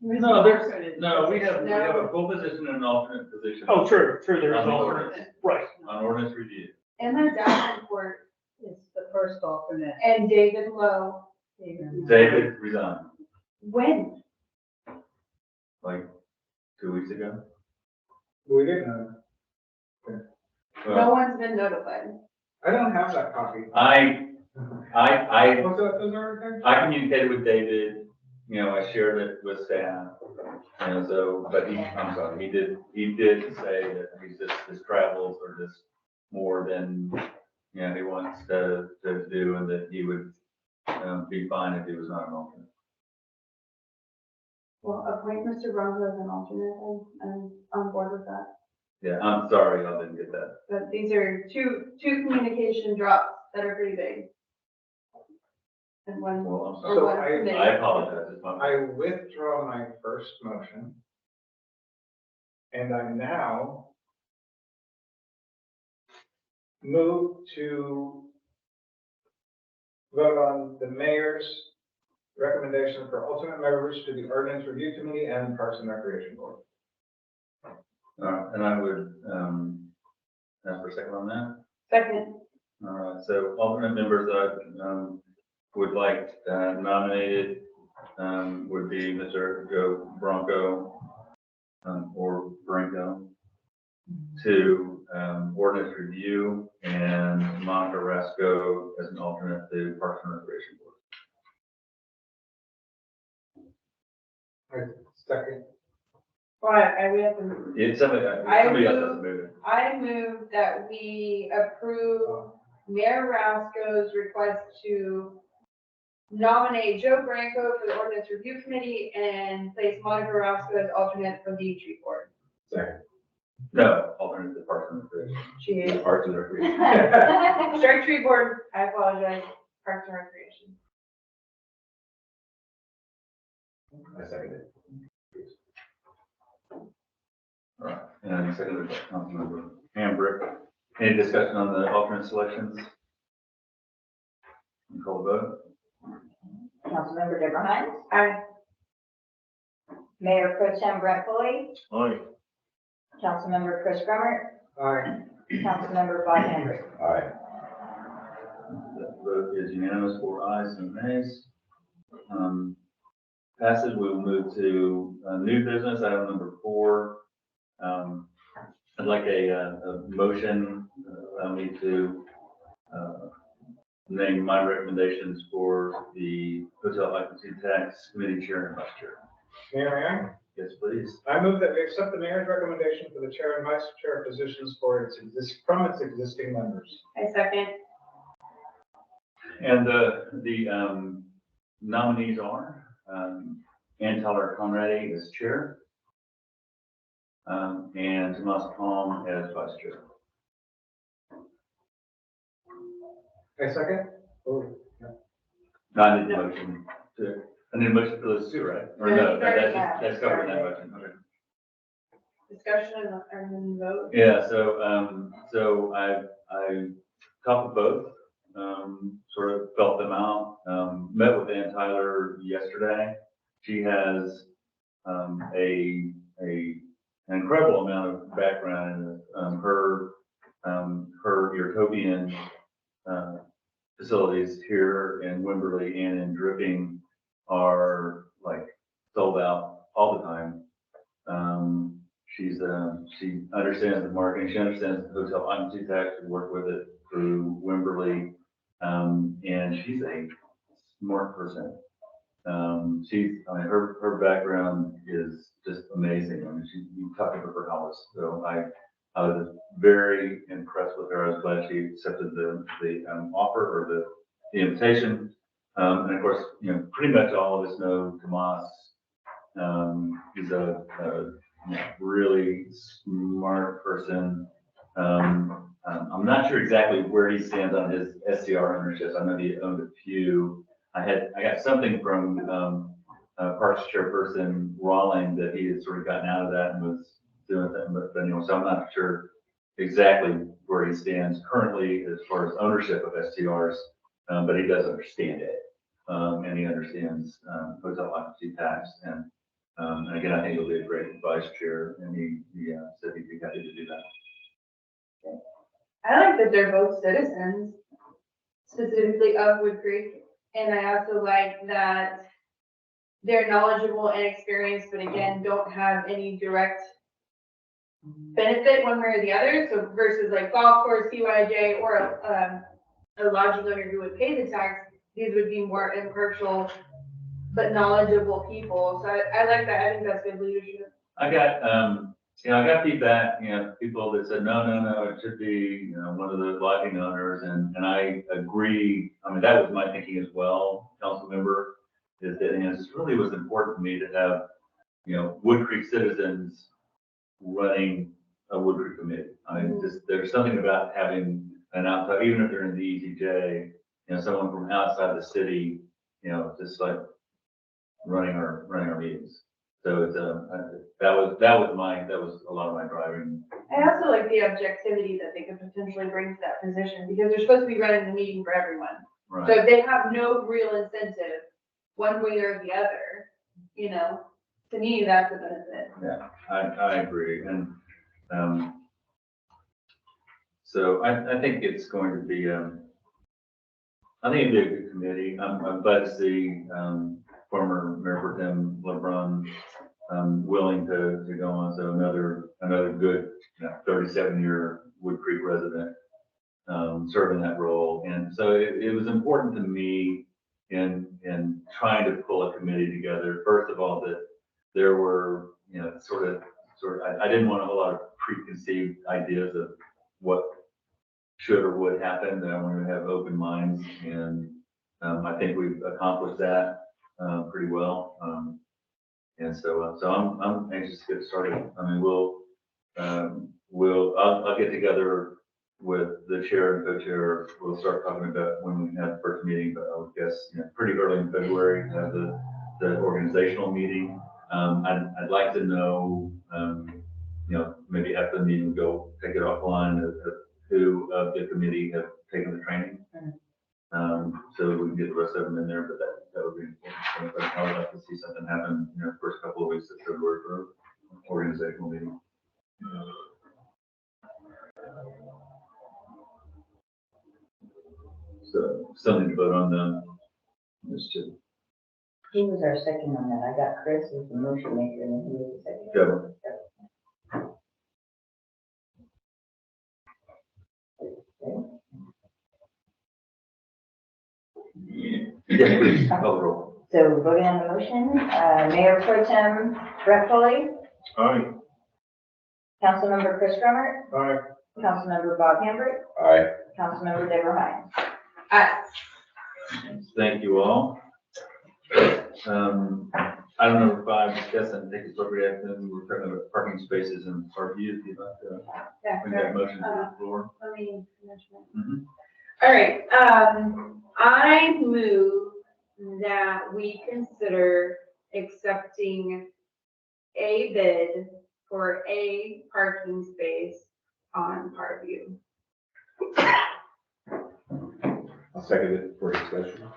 No, we have a full position and an alternate position. Oh, true, there's On an the alternate, ordinance. right. On ordinance review. Emma Davenport It's the first alternate. and David Lowe. David resigned, When? like 2 weeks ago. We didn't know. No Well, one's been notified. I don't have that copy. I What's that, those are there? I communicated with David, you know, I shared it with staff. And so, but I'm sorry, he did say that his travels are just more than, you know, he wants to do, and that he would be fine if he was not an alternate. Well, appoint Mr. Bronco as an alternate, and I'm on board with that. Yeah, I'm sorry, I didn't get that. But these are two communication drops that are pretty big. And one, Well, I'm or sorry. So one I- committee. I apologize, it's my fault. I withdraw my first motion. And I now move to vote on the mayor's recommendation for alternate members to the ordinance review committee and Parks and Recreation Board. And I would, ask for a second on that. Second, All right, so alternate members, would like nominated would be Mr. Joe Bronco, or Branco. 2, ordinance review, and Monica Rasco as an alternate to Parks and Recreation Board. Second. Well, we have to, It's somebody else has to move it. I move that we approve Mayor Rasco's request to nominate Joe Branco for the ordinance review committee and place Monica Rasco as alternate for the tree board. Second. No, alternate to Parks and Recreation. She is. Arts and Recreation. Strike tree board, I apologize, Parks and Recreation. I second it. All right, and seconded by Councilmember Hambrick. Any discussion on the alternate selections? You call the vote? Councilmember Deborah Hines, Aye. Mayor Pro Tem Brett Foley, Aye. Councilmember Chris Grummer, Aye. Councilmember Bob Henry. Aye. The vote is unanimous, 4 ayes and nays. Passes, we will move to new business, item number 4. I'd like a motion, allow me to name my recommendations for the hotel occupancy tax committee chair and vice chair. Mayor, Yes, please. I move that we accept the mayor's recommendation for the chair and vice chair positions from its existing members. I second. And the nominees are Ann Tyler Conradi as chair, and Tomas Palm as vice chair. I second. Oh, No, I need a motion to, I need a motion for those 2, right? Or no, that's covered in that motion. Okay. Discussion and then vote. Yeah, so I talked with both, sort of felt them out, met with Ann Tyler yesterday. She has an incredible amount of background in her European facilities here in Wimberley and in Dripping are like sold out all the time. She understands the marketing, she understands the hotel occupancy tax, we work with it through Wimberley, and she's a smart person. Her background is just amazing. I mean, you talked about her house, so I was very impressed with her. I was glad she accepted the offer or the invitation. And of course, pretty much all of us know Tomas. He's a really smart person. I'm not sure exactly where he stands on his SCR ownerships. I know he owned a few. I got something from Parks Chairperson Rawling that he had sort of gotten out of that and was doing that, but anyway, so I'm not sure exactly where he stands currently as far as ownership of STRs, but he does understand it, and he understands hotel occupancy tax, and again, I think he'll be a great vice chair, and he said he'd be happy to do that. I like that they're both citizens, specifically of Wood Creek. And I also like that they're knowledgeable and experienced, but again, don't have any direct benefit one way or the other. So versus like golf course, CYJ, or a lodging owner who would pay the tax, these would be more impartial but knowledgeable people. So I like that. I think that's good leadership. I got feedback, people that said, no, it should be, one of the lodging owners, and I agree. I mean, that was my thinking as well, council member, is that, it really was important to me to have, Wood Creek citizens running a Wood Creek committee. I mean, there's something about having an outside, even if they're in the ETJ, someone from outside the city, just like running our meetings. So it's that was a lot of my driving. I also like the objectivity that they could potentially bring to that position, because they're supposed to be running the meeting for everyone. Right. So if they have no real incentive, one way or the other, to me, that's a benefit. Yeah, I agree, and so I think it's going to be I think it'd be a good committee. I'm glad to see former Mayor Pro Tem LeBron, willing to go on, so another good, 37-year Wood Creek resident, serving that role. And so it was important to me in trying to pull a committee together, first of all, that there were, I didn't want a whole lot of preconceived ideas of what should or would happen, that I wanted to have open minds, and I think we've accomplished that pretty well. And so I'm anxious to get started. I mean, I'll get together with the chair and co-chair. We'll start talking about when we have the first meeting, but I would guess, pretty early in February, have the organizational meeting. I'd like to know, maybe after the meeting, go take it offline, who of the committee have taken the training. So we can get the rest of them in there, but that would be important. But I would like to see something happen, first couple of weeks of February for organizational meeting. So something to vote on then. Just to He was our second on that. I got Chris as the motion maker and then he was the second. Deborah. Yeah, please, call the roll. So voting on the motion, Mayor Pro Tem Brett Foley, Aye. Councilmember Chris Grummer, Aye. Councilmember Bob Hambrick, Aye. Councilmember Deborah Hines. Thank you all. Item number 5, discuss and take appropriate action, we're talking about parking spaces and RVs. If you'd like to bring that motion to the floor. Let me finish my- Mhm. All right, I move that we consider accepting a bid for a parking space on Parkview. I'll second it for discussion.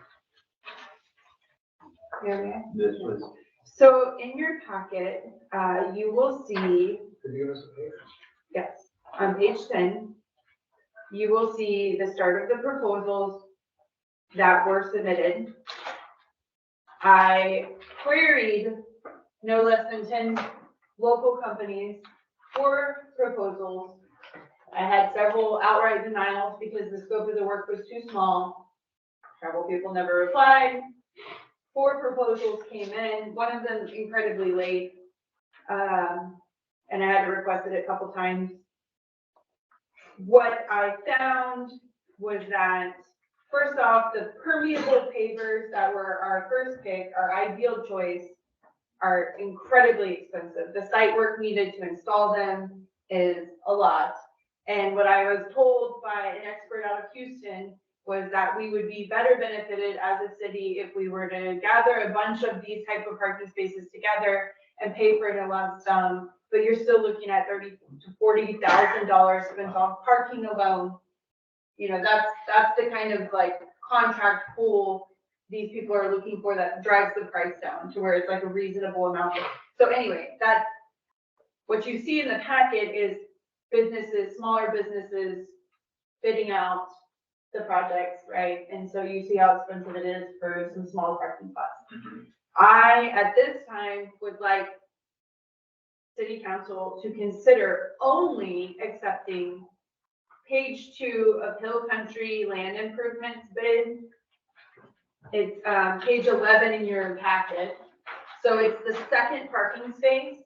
Okay. This was, So in your packet, you will see, Could you give us a page? yes, on page 10, you will see the start of the proposals that were submitted. I queried no less than 10 local companies for proposals. I had several outright denials because the scope of the work was too small. Several people never replied. 4 proposals came in, one of them incredibly late. And I had to request it a couple times. What I found was that, first off, the permeable pavers that were our first pick, our ideal choice, are incredibly expensive. The site work needed to install them is a lot. And what I was told by an expert out of Houston was that we would be better benefited as a city if we were to gather a bunch of these type of parking spaces together and pay for it in a lump sum, but you're still looking at $30,000 to $40,000 spent on parking alone. That's the kind of like contract pool these people are looking for that drives the price down to where it's like a reasonable amount. So anyway, what you see in the packet is businesses, smaller businesses bidding out the projects, right? And so you see how expensive it is for some small parking spots. I, at this time, would like City Council to consider only accepting page 2 of Hill Country Land Improvements bid. It's page 11 in your packet. So it's the second parking space,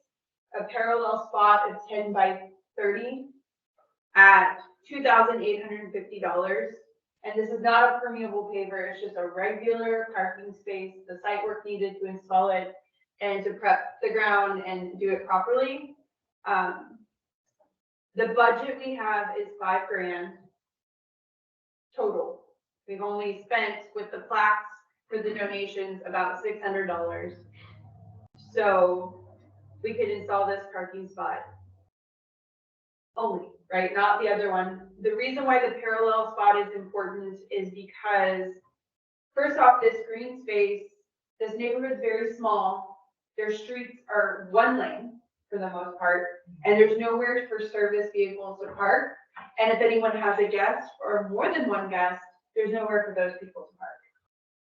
a parallel spot of 10 by 30 at $2,850. And this is not a permeable paver, it's just a regular parking space, the site work needed to install it and to prep the ground and do it properly. The budget we have is $5,000 total. We've only spent with the plaques for the donations about $600. So we could install this parking spot only, right? Not the other one. The reason why the parallel spot is important is because, first off, this green space, this neighborhood is very small. Their streets are 1 lane for the most part, and there's nowhere for service vehicles to park. And if anyone has a guest or more than one guest, there's nowhere for those people to park.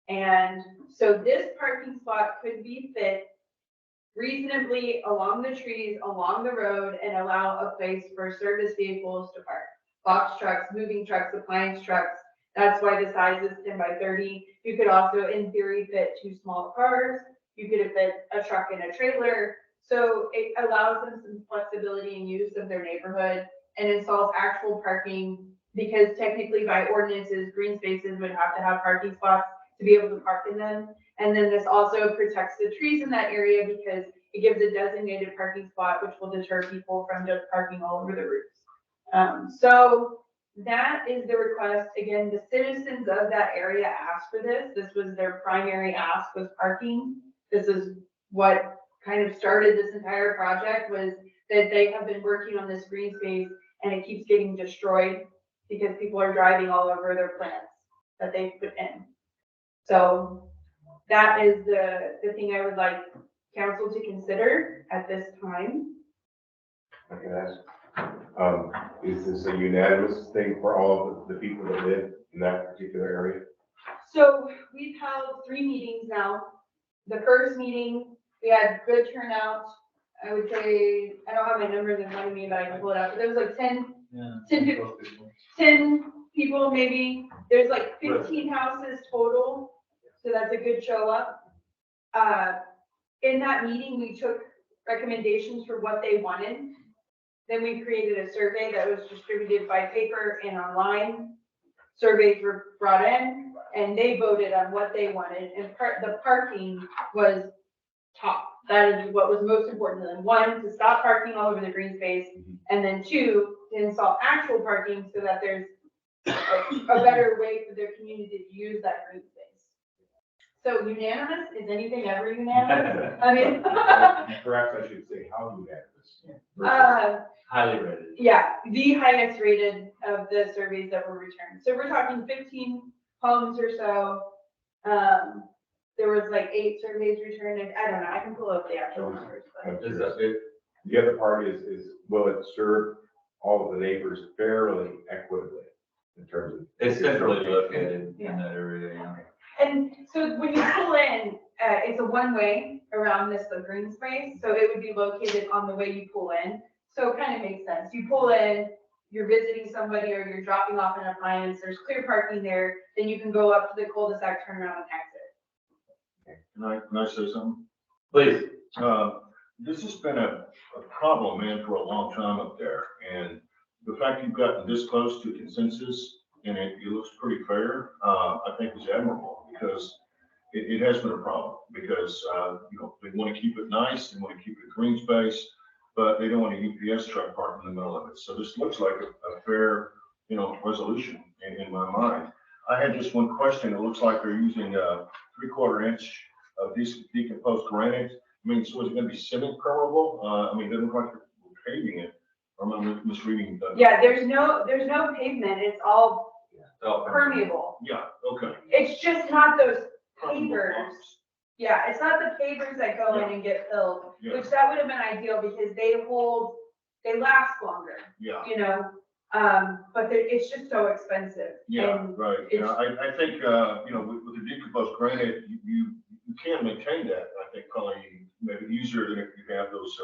And so this parking spot could be fit reasonably along the trees, along the road, and allow a place for service vehicles to park. Box trucks, moving trucks, appliance trucks. That's why the size is 10 by 30. You could also, in theory, fit 2 small cars. You could fit a truck and a trailer. So it allows them some flexibility in use of their neighborhood and installs actual parking, because technically by ordinances, green spaces would have to have parking spots to be able to park in them. And then this also protects the trees in that area because it gives a designated parking spot, which will deter people from just parking all over the roofs. So that is the request. Again, the citizens of that area asked for this. This was their primary ask, was parking. This is what kind of started this entire project, was that they have been working on this green space and it keeps getting destroyed because people are driving all over their plants that they put in. So that is the thing I would like council to consider at this time. I can ask, is this a unanimous thing for all of the people that live in that particular area? So we've held 3 meetings now. The first meeting, we had good turnout. I would say, I don't have my numbers in front of me, but I can pull it up. But there was like 10 people maybe. There's like 15 houses total. So that's a good show up. In that meeting, we took recommendations for what they wanted. Then we created a survey that was distributed by paper and online. Surveys were brought in and they voted on what they wanted. And the parking was top. That is what was most important to them. 1, to stop parking all over the green space. And then 2, to install actual parking so that there's a better way for their community to use that green space. So unanimous, is anything ever unanimous? I mean. Perhaps I should say how unanimous. Highly rated. Yeah, the highest rated of the surveys that were returned. So we're talking 15 homes or so. There was like 8 surveys returned, and I don't know, I can pull up the actual numbers. But. Is that it? The other part is will it serve all of the neighbors fairly equitably in terms of? It's centrally located in that area, yeah. And so when you pull in, it's a one-way around this green space, so it would be located on the way you pull in. So it kind of makes sense. You pull in, you're visiting somebody or you're dropping off an appliance, there's clear parking there, then you can go up to the cul-de-sac, turn around and exit. Can I say something? Please. This has been a problem, man, for a long time up there. And the fact you've gotten this close to consensus and it looks pretty fair, I think is admirable, because it has been a problem because, they want to keep it nice, they want to keep it green space, but they don't want a UPS truck parked in the middle of it. So this looks like a fair, resolution in my mind. I had just one question. It looks like they're using a 3/4 inch of decomposed granite. I mean, so is it going to be semi-permeable? I mean, it doesn't look like they're paving it. Or am I misreading that? Yeah, there's no pavement, it's all permeable. Yeah, okay. It's just not those pavers. Yeah, it's not the pavers that go in and get filled, Yeah. which that would have been ideal because they last longer, Yeah, but it's just so expensive. yeah, And right. it's- I think, with the decomposed granite, you can maintain that. I think probably maybe easier than if you have those,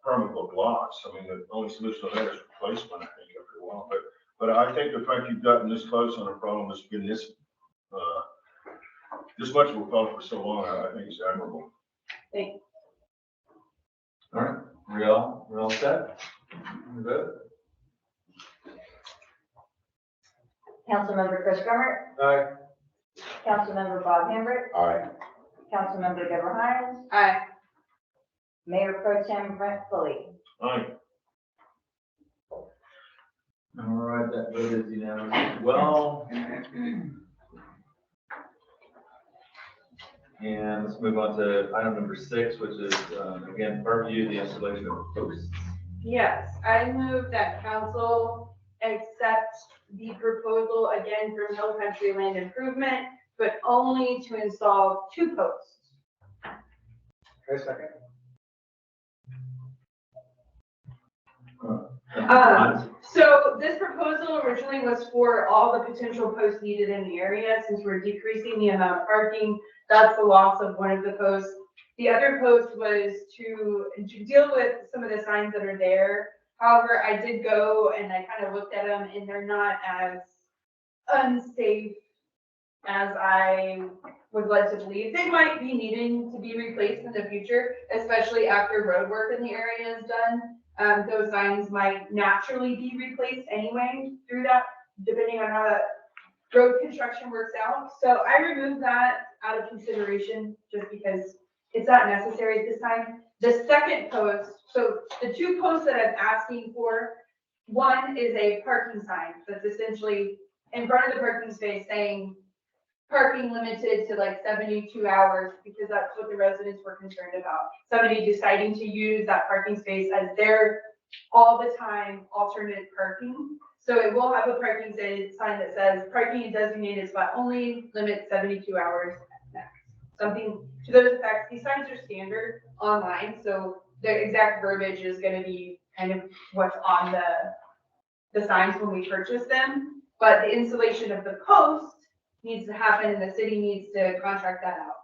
permeable blocks. I mean, the only solution to that is replacement, I think, after a while. But I think the fact you've gotten this close on a problem that's been this much of a problem for so long, I think is admirable. Thanks. All right, we're all set? We good? Councilmember Chris Grummer, Aye. Councilmember Bob Hambrick, Aye. Councilmember Deborah Hines, Aye. Mayor Pro Tem Brent Foley. Aye. All right, that vote is unanimous as well. And let's move on to item number 6, which is, again, review the installation of posts. Yes, I move that council accept the proposal again from Hill Country Land Improvement, but only to install 2 posts. Okay, second. So this proposal originally was for all the potential posts needed in the area, since we're decreasing the amount of parking. That's the loss of one of the posts. The other post was to deal with some of the signs that are there. However, I did go and I kind of looked at them, and they're not as unsafe as I was led to believe. They might be needing to be replaced in the future, especially after road work in the area is done. Those signs might naturally be replaced anyway through that, depending on how that road construction works out. So I removed that out of consideration just because it's not necessary at this time. The second post, so the two posts that I'm asking for, one is a parking sign that's essentially in front of the parking space saying parking limited to like 72 hours, because that's what the residents were concerned about. Somebody deciding to use that parking space as their all the time alternate parking. So it will have a parking sign that says parking in designated spot only, limit 72 hours max. Something to those effects. These signs are standard online, so the exact verbiage is going to be kind of what's on the signs when we purchase them. But the installation of the post needs to happen, and the city needs to contract that out.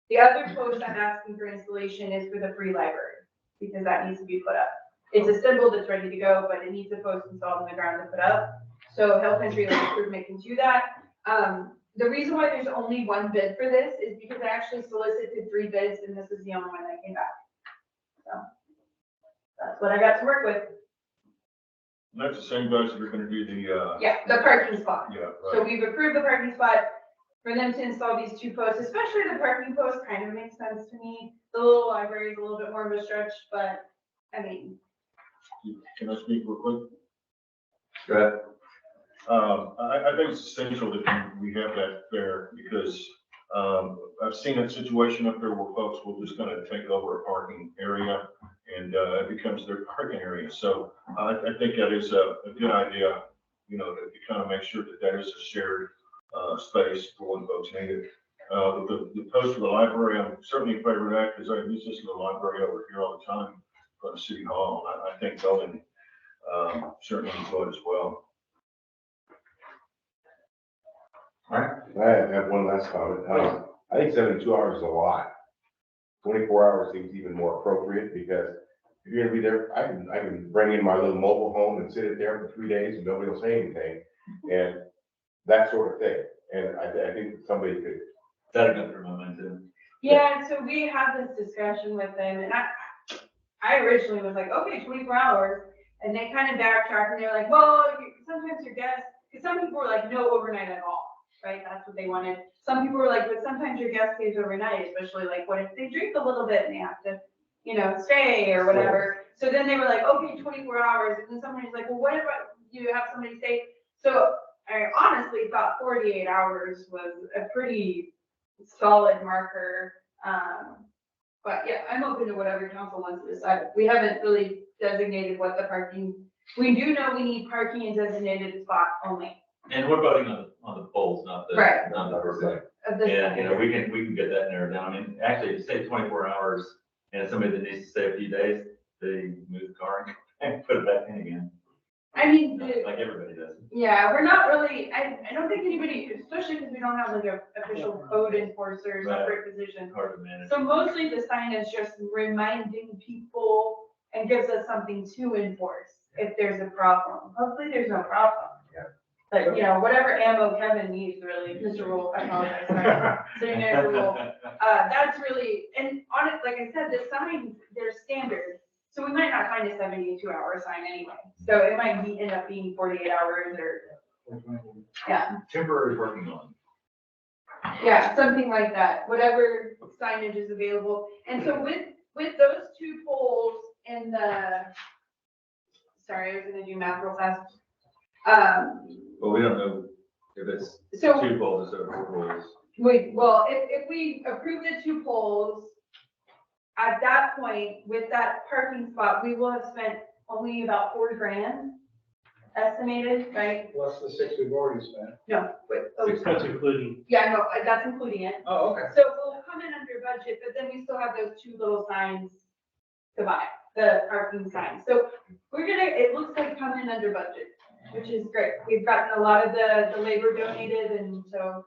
The other post I'm asking for installation is for the free library, because that needs to be put up. It's assembled, it's ready to go, but it needs a post installed in the ground to put up. So Hill Country Lake Improvement can do that. The reason why there's only one bid for this is because I actually solicited 3 bids, and this is the only one that came back. So that's what I got to work with. And that's the same guys that are gonna do the, Yeah, the parking spot. yeah, So right. we've approved the parking spot for them to install these 2 posts, especially the parking post kind of makes sense to me. The little library is a little bit more of a stretch, but I mean, Can I speak real quick? Go ahead. I think it's essential that we have that there, because, I've seen a situation up there where folks will just kind of take over a parking area, and, it becomes their parking area. So I think that is a good idea, you know, to kind of make sure that that is a shared, space for when folks need it. The post for the library, I'm certainly in favor of that, because I use this little library over here all the time from the city hall. And I think Golden, certainly enjoy it as well. I have one last comment. I think 72 hours is a lot. 24 hours seems even more appropriate, because if you're gonna be there, I can bring in my little mobile home and sit it there for 3 days and nobody will say anything, and that sort of thing. And I think somebody could. Setting up for momentum. yeah, so we had this discussion with them, and I originally was like, okay, 24 hours. And they kind of backtracked, and they're like, well, sometimes your guests, because some people were like, no overnight at all, right? That's what they wanted. Some people were like, but sometimes your guest stays overnight, especially like what if they drink a little bit and they have to, you know, stay or whatever. So then they were like, okay, 24 hours. And then somebody's like, well, what if you have somebody stay? So I honestly thought 48 hours was a pretty solid marker. But yeah, I'm open to whatever council wants to decide. We haven't really designated what the parking, we do know we need parking in designated spot only. And we're voting on the poles, not the. Right. Not the person. Of this And, you know, time. we can get that narrowed down. I mean, actually, if you say 24 hours and somebody that needs to stay a few days, they move the car and put it back in again, I mean, like everybody does. yeah, we're not really, I don't think anybody, especially because we don't have like a official code enforcer, separate position. Hard to manage. So mostly the sign is just reminding people and gives us something to enforce if there's a problem. Hopefully there's no problem. Yeah. But, you know, whatever ammo Kevin needs, really, Mr. Rule, I apologize, sorry. Sitting there, Rule. That's really, and on it, like I said, the signs, they're standard. So we might not find a 72-hour sign anyway. So it might end up being 48 hours or, yeah. Temporary working on. Yeah, something like that, whatever signage is available. And so with those 2 poles and sorry, I was gonna do math real fast. Well, we don't know if it's So 2 poles or 4 poles. well, if we approve the 2 poles, at that point, with that parking spot, we will have spent only about $4,000 estimated, right? Plus the 6 we've already spent. No, wait, That's including, yeah, no, that's including it. Oh, okay. So we'll come in under budget, but then we still have those 2 little signs to buy. the parking sign. So we're gonna, it looks like coming under budget, which is great. We've gotten a lot of the labor donated, and so,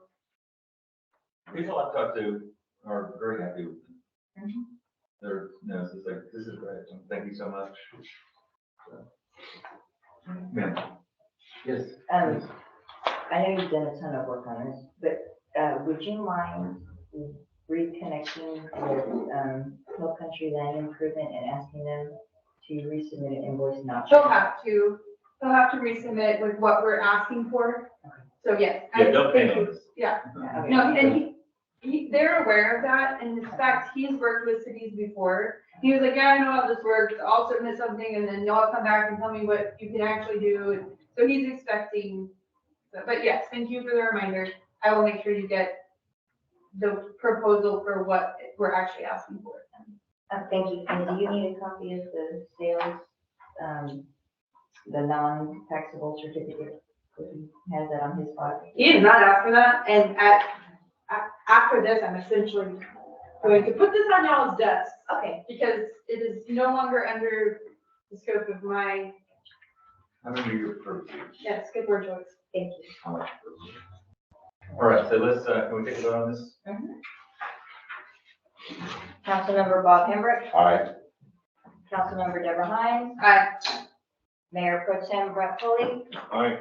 People I've talked to are very happy with it. They're, it's just like, this is great, thank you so much. Ma'am. Yes. I know you've done a ton of work on this, but, would you mind reconnecting with, Hill Country Land Improvement and asking them to resubmit an invoice not? they'll have to resubmit with what we're asking for. So yes. Yeah, don't pay thank you. on this. Yeah, Okay. no, and they're aware of that, and in fact, he's worked with cities before. He was like, yeah, I know how this works, I'll submit something, and then y'all come back and tell me what you can actually do, and so he's expecting, but yes, thank you for the reminder. I will make sure you get the proposal for what we're actually asking for. Thank you. And do you need a copy of the sales, the non-taxable certificate? He has that on his file. He did not ask for that, and after this, I'm essentially going to put this on y'all's desk, Okay. because it is no longer under the scope of my, How many years per? yes, good word choice. Thank you. How much per? All right, so let's, can we take a vote on this? Councilmember Bob Hembrook, Aye. Councilmember Deborah Hines, Mayor Pro Tem Brett Foley, Aye.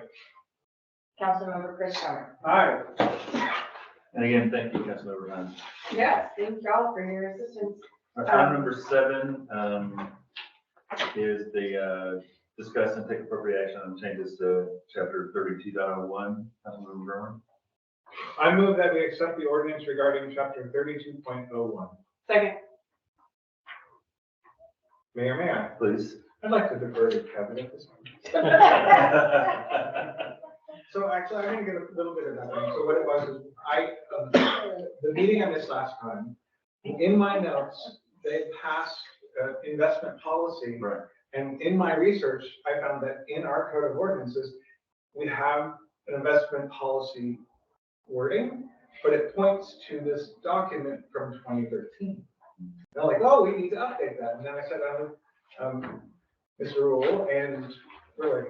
Councilmember Chris Summer. Aye. And again, thank you, Councilmember Hines. Yes, thank y'all for your assistance. Item number 7, is the, discuss and take appropriate action on changes to chapter 32.01. Councilmember Brewer. I move that we accept the ordinance regarding chapter 32.01. Second. Mayor, may I? Please. I'd like to defer to Kevin at this point. So actually, I'm gonna get a little bit of that. So what it was is the meeting I missed last time, in my notes, they passed investment policy. Right. And in my research, I found that in our code of ordinances, we have an investment policy wording, but it points to this document from 2013. They're like, oh, we need to update that. And then I said, Mr. Rule, and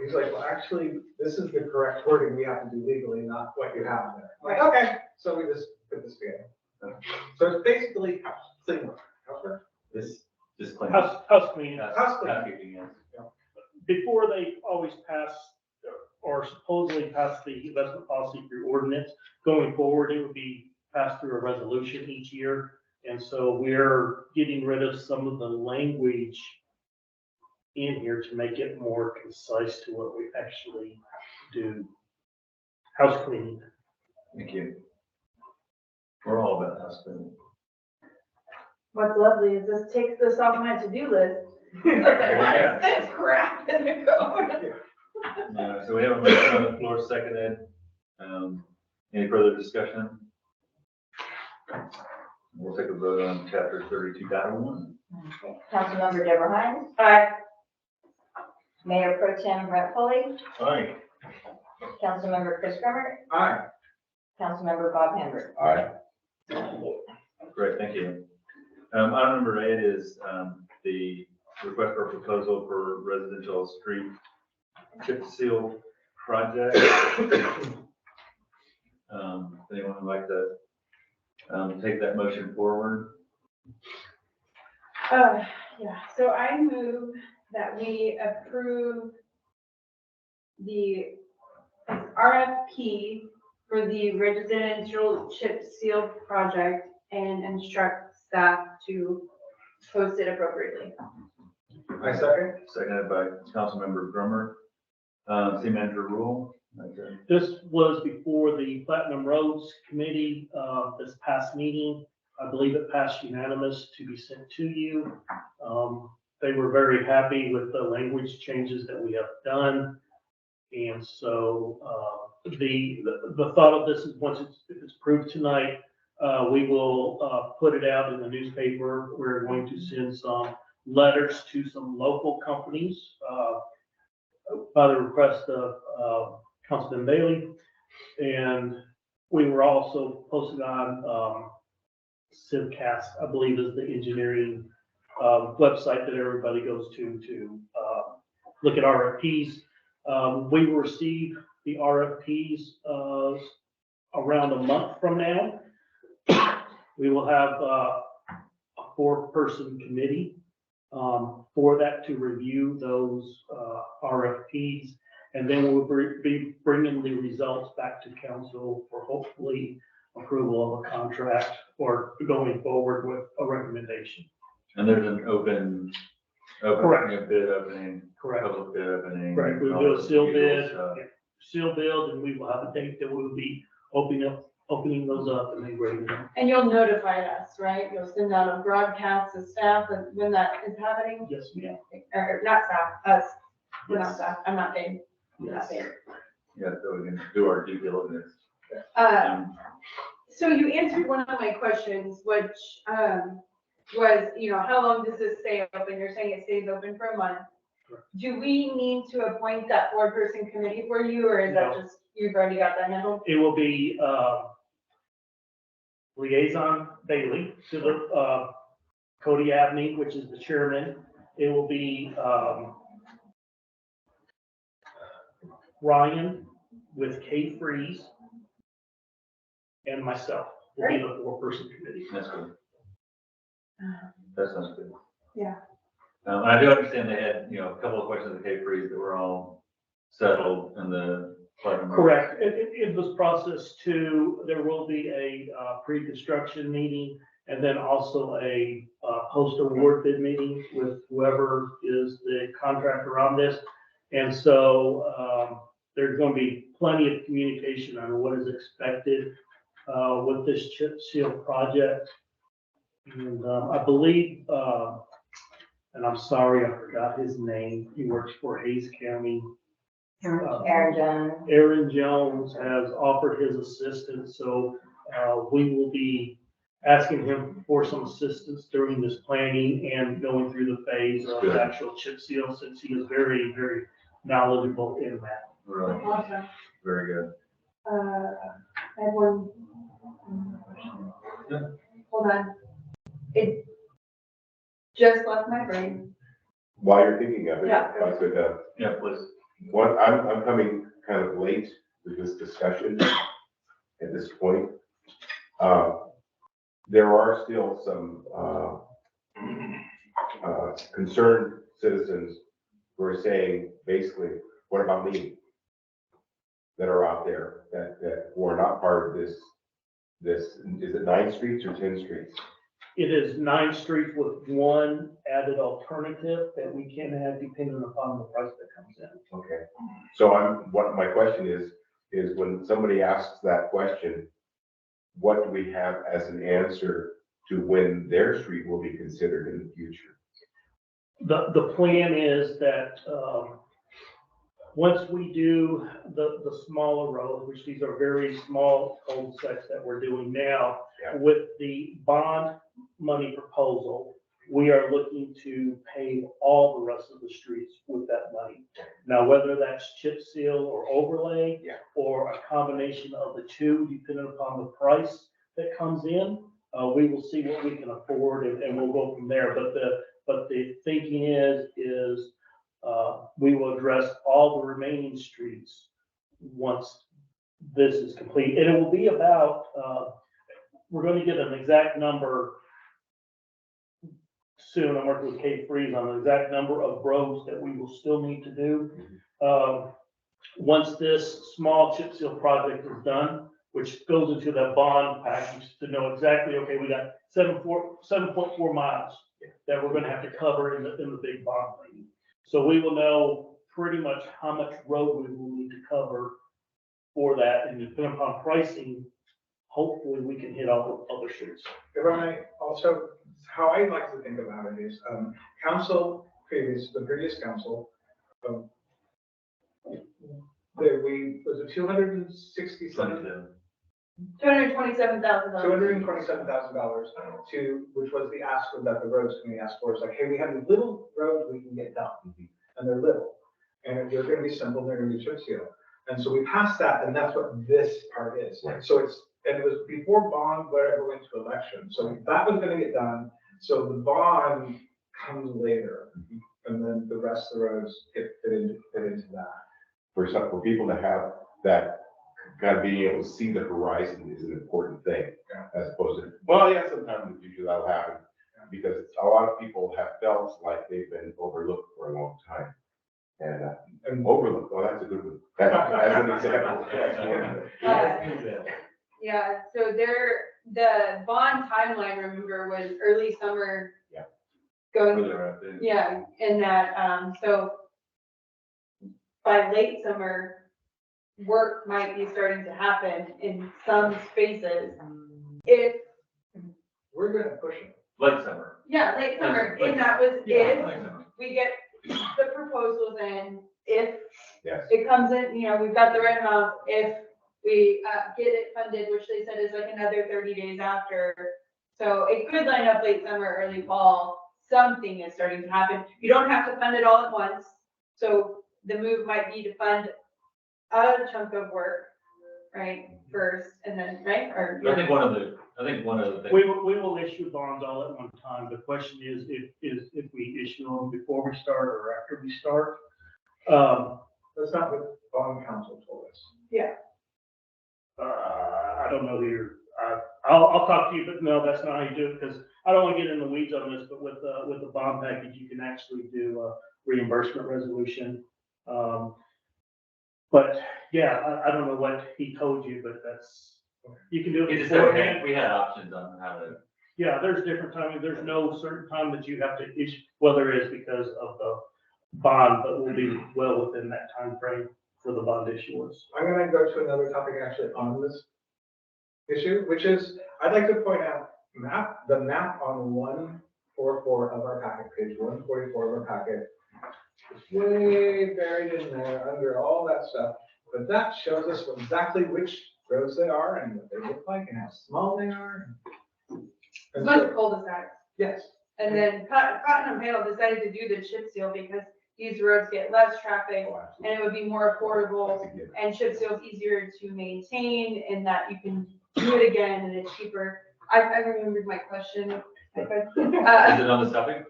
he's like, well, actually, this is the correct wording we have to do legally, not what you have there. I'm like, okay, so we just put this together. So it's basically clean work. Housework? This, just clean. House cleaning. Housekeeping, yes. Before they always pass or supposedly pass the investment policy through ordinance, going forward, it would be passed through a resolution each year. And so we're getting rid of some of the language in here to make it more concise to what we actually do. House cleaning. Thank you. We're all about house cleaning. What's lovely is this takes this off my to-do list. Yeah. That's crap in the code. So we have a motion on the floor, seconded. Any further discussion? We'll take a vote on chapter 32.01. Okay. Councilmember Deborah Hines, Aye. Mayor Pro Tem Brett Foley, Aye. Councilmember Chris Summer, Aye. Councilmember Bob Hembrook. Aye. Great, thank you. Item number 8 is the request for proposal for residential street chip seal project. Anyone would like to take that motion forward? Yeah, so I move that we approve the RFP for the residential chip seal project and instruct staff to post it appropriately. I second. Seconded by Councilmember Grummer. City Manager Rule. Okay. This was before the Platinum Roads Committee, this past meeting. I believe it passed unanimous to be sent to you. They were very happy with the language changes that we have done. And so, the thought of this is once it's approved tonight, we will, put it out in the newspaper. We're going to send some letters to some local companies, by the request of, Councilman Bailey. And we were also posted on, Civcast, I believe is the engineering, website that everybody goes to look at RFPs. We will receive the RFPs around a month from now. We will have a 4-person committee for that to review those RFPs. And then we'll be bringing the results back to council for hopefully approval of a contract or going forward with a recommendation. And there's an open Correct. bid opening, Correct. public bid opening. Correct. We'll do a seal bid, and we will have a date that we'll be opening those up and then grading them. And you'll notify us, right? You'll send out a broadcast to staff and when that is happening, Yes, ma'am. or not staff, us. We're not Yes. staff. I'm not Dave. Yes. Yeah, so we can do our due diligence. So you answered one of my questions, which, was, how long does this stay open? You're saying it stays open for a month. Correct. Do we need to appoint that 4-person committee for you, or is that No. just, you've already got that handled? It will be Liaison Bailey to the Cody Abney, which is the chairman. It will be Ryan with Kate Freeze and myself will be the 4-person committee. That's good. That sounds good. Yeah. I do understand they had, a couple of questions at Cape Freeze that were all settled in the. Correct. It was processed to, there will be a pre-construction meeting and then also a post-award bid meeting with whoever is the contractor on this. And so there's going to be plenty of communication on what is expected with this chip seal project. And I believe, and I'm sorry, I forgot his name. He works for Hayes County. Aaron Jones. Aaron Jones has offered his assistance, so we will be asking him for some assistance during this planning and going through the phase of the actual chip seal, since he is very, very knowledgeable in that. Really, Awesome. very good. I have one question. Yeah. Hold on. It just left my brain. While you're thinking of it, Yeah. I could, Yeah, please. I'm coming kind of late to this discussion at this point. There are still some concerned citizens who are saying, basically, what about me? That are out there that who are not part of this, is it 9 streets or 10 streets? It is 9 streets with one added alternative that we can add depending upon the price that comes in. Okay, so what my question is when somebody asks that question, what do we have as an answer to when their street will be considered in the future? The plan is that, once we do the smaller roads, which these are very small cul-de-sacs that we're doing now, Yeah. with the bond money proposal, we are looking to pave all the rest of the streets with that money. Now, whether that's chip seal or overlay, Yeah. or a combination of the two, depending upon the price that comes in, we will see what we can afford and we'll go from there. But the thinking is we will address all the remaining streets once this is complete. And it will be about, we're going to get an exact number soon. I'm working with Kate Freeze on the exact number of roads that we will still need to do. Once this small chip seal project is done, which goes into that bond package to know exactly, okay, we got 7.4 miles that we're going to have to cover in the big bond thing. So we will know pretty much how much road we will need to cover for that, and depending upon pricing, hopefully we can hit all the other streets. If I may, also, how I like to think about it is, the previous council, was it 267? $227,000. $227,000 which was the ask that the roads committee asked for. It's like, hey, we have these little roads we can get done, and they're little, and they're going to be simple, they're going to be chip seal. And so we passed that, and that's what this part is. Right. So it was before bond, whatever went to election. So that was going to get done. So the bond comes later, and then the rest of the roads get fit into that. For people to have that, kind of being able to see the horizon is an important thing. Yeah. As opposed to, well, yeah, sometime in the future that'll happen. Because a lot of people have felt like they've been overlooked for a long time. And overlooked, well, that's a good one. As an example. That's one. Yeah, so the bond timeline, remember, was early summer. Yeah. Going, Further up in. yeah, and that, so by late summer, work might be starting to happen in some spaces. If, We're gonna push it. Late summer. yeah, late summer, Like- and that was if Late summer. we get the proposals in, if Yes. it comes in, you know, we've got the right amount, if we, get it funded, which they said is like another 30 days after. So it could line up late summer, early fall, something is starting to happen. You don't have to fund it all at once. So the move might be to fund a chunk of work, right, first, and then, right, or. I think one of the things. We will issue bonds all at one time. The question is if we issue them before we start or after we start. That's not what bond council told us. I don't know here. I'll talk to you, but no, that's not how you do it, because I don't want to get in the weeds on this, but with the bond package, you can actually do a reimbursement resolution. But yeah, I don't know what he told you, but you can do He it just said beforehand. we had options on how to. Yeah, there's different timing. There's no certain time that you have to issue, well, there is because of the bond, but we'll be well within that time frame for the bond issuance. I'm gonna go to another topic actually on this issue, which is, I'd like to point out the map on 144 of our packet, page 144 of our packet. It's way buried in there under all that stuff, but that shows us exactly which roads they are and what they look like and how small they are. And Bunch so, of cul-de-sacs. yes, And then Cotton and Vale decided to do the chip seal because these roads get less traffic Oh, and absolutely. it would be more affordable. That's a given. And chip seal is easier to maintain in that you can do it again and it's cheaper. I remembered my question. Is it on this topic?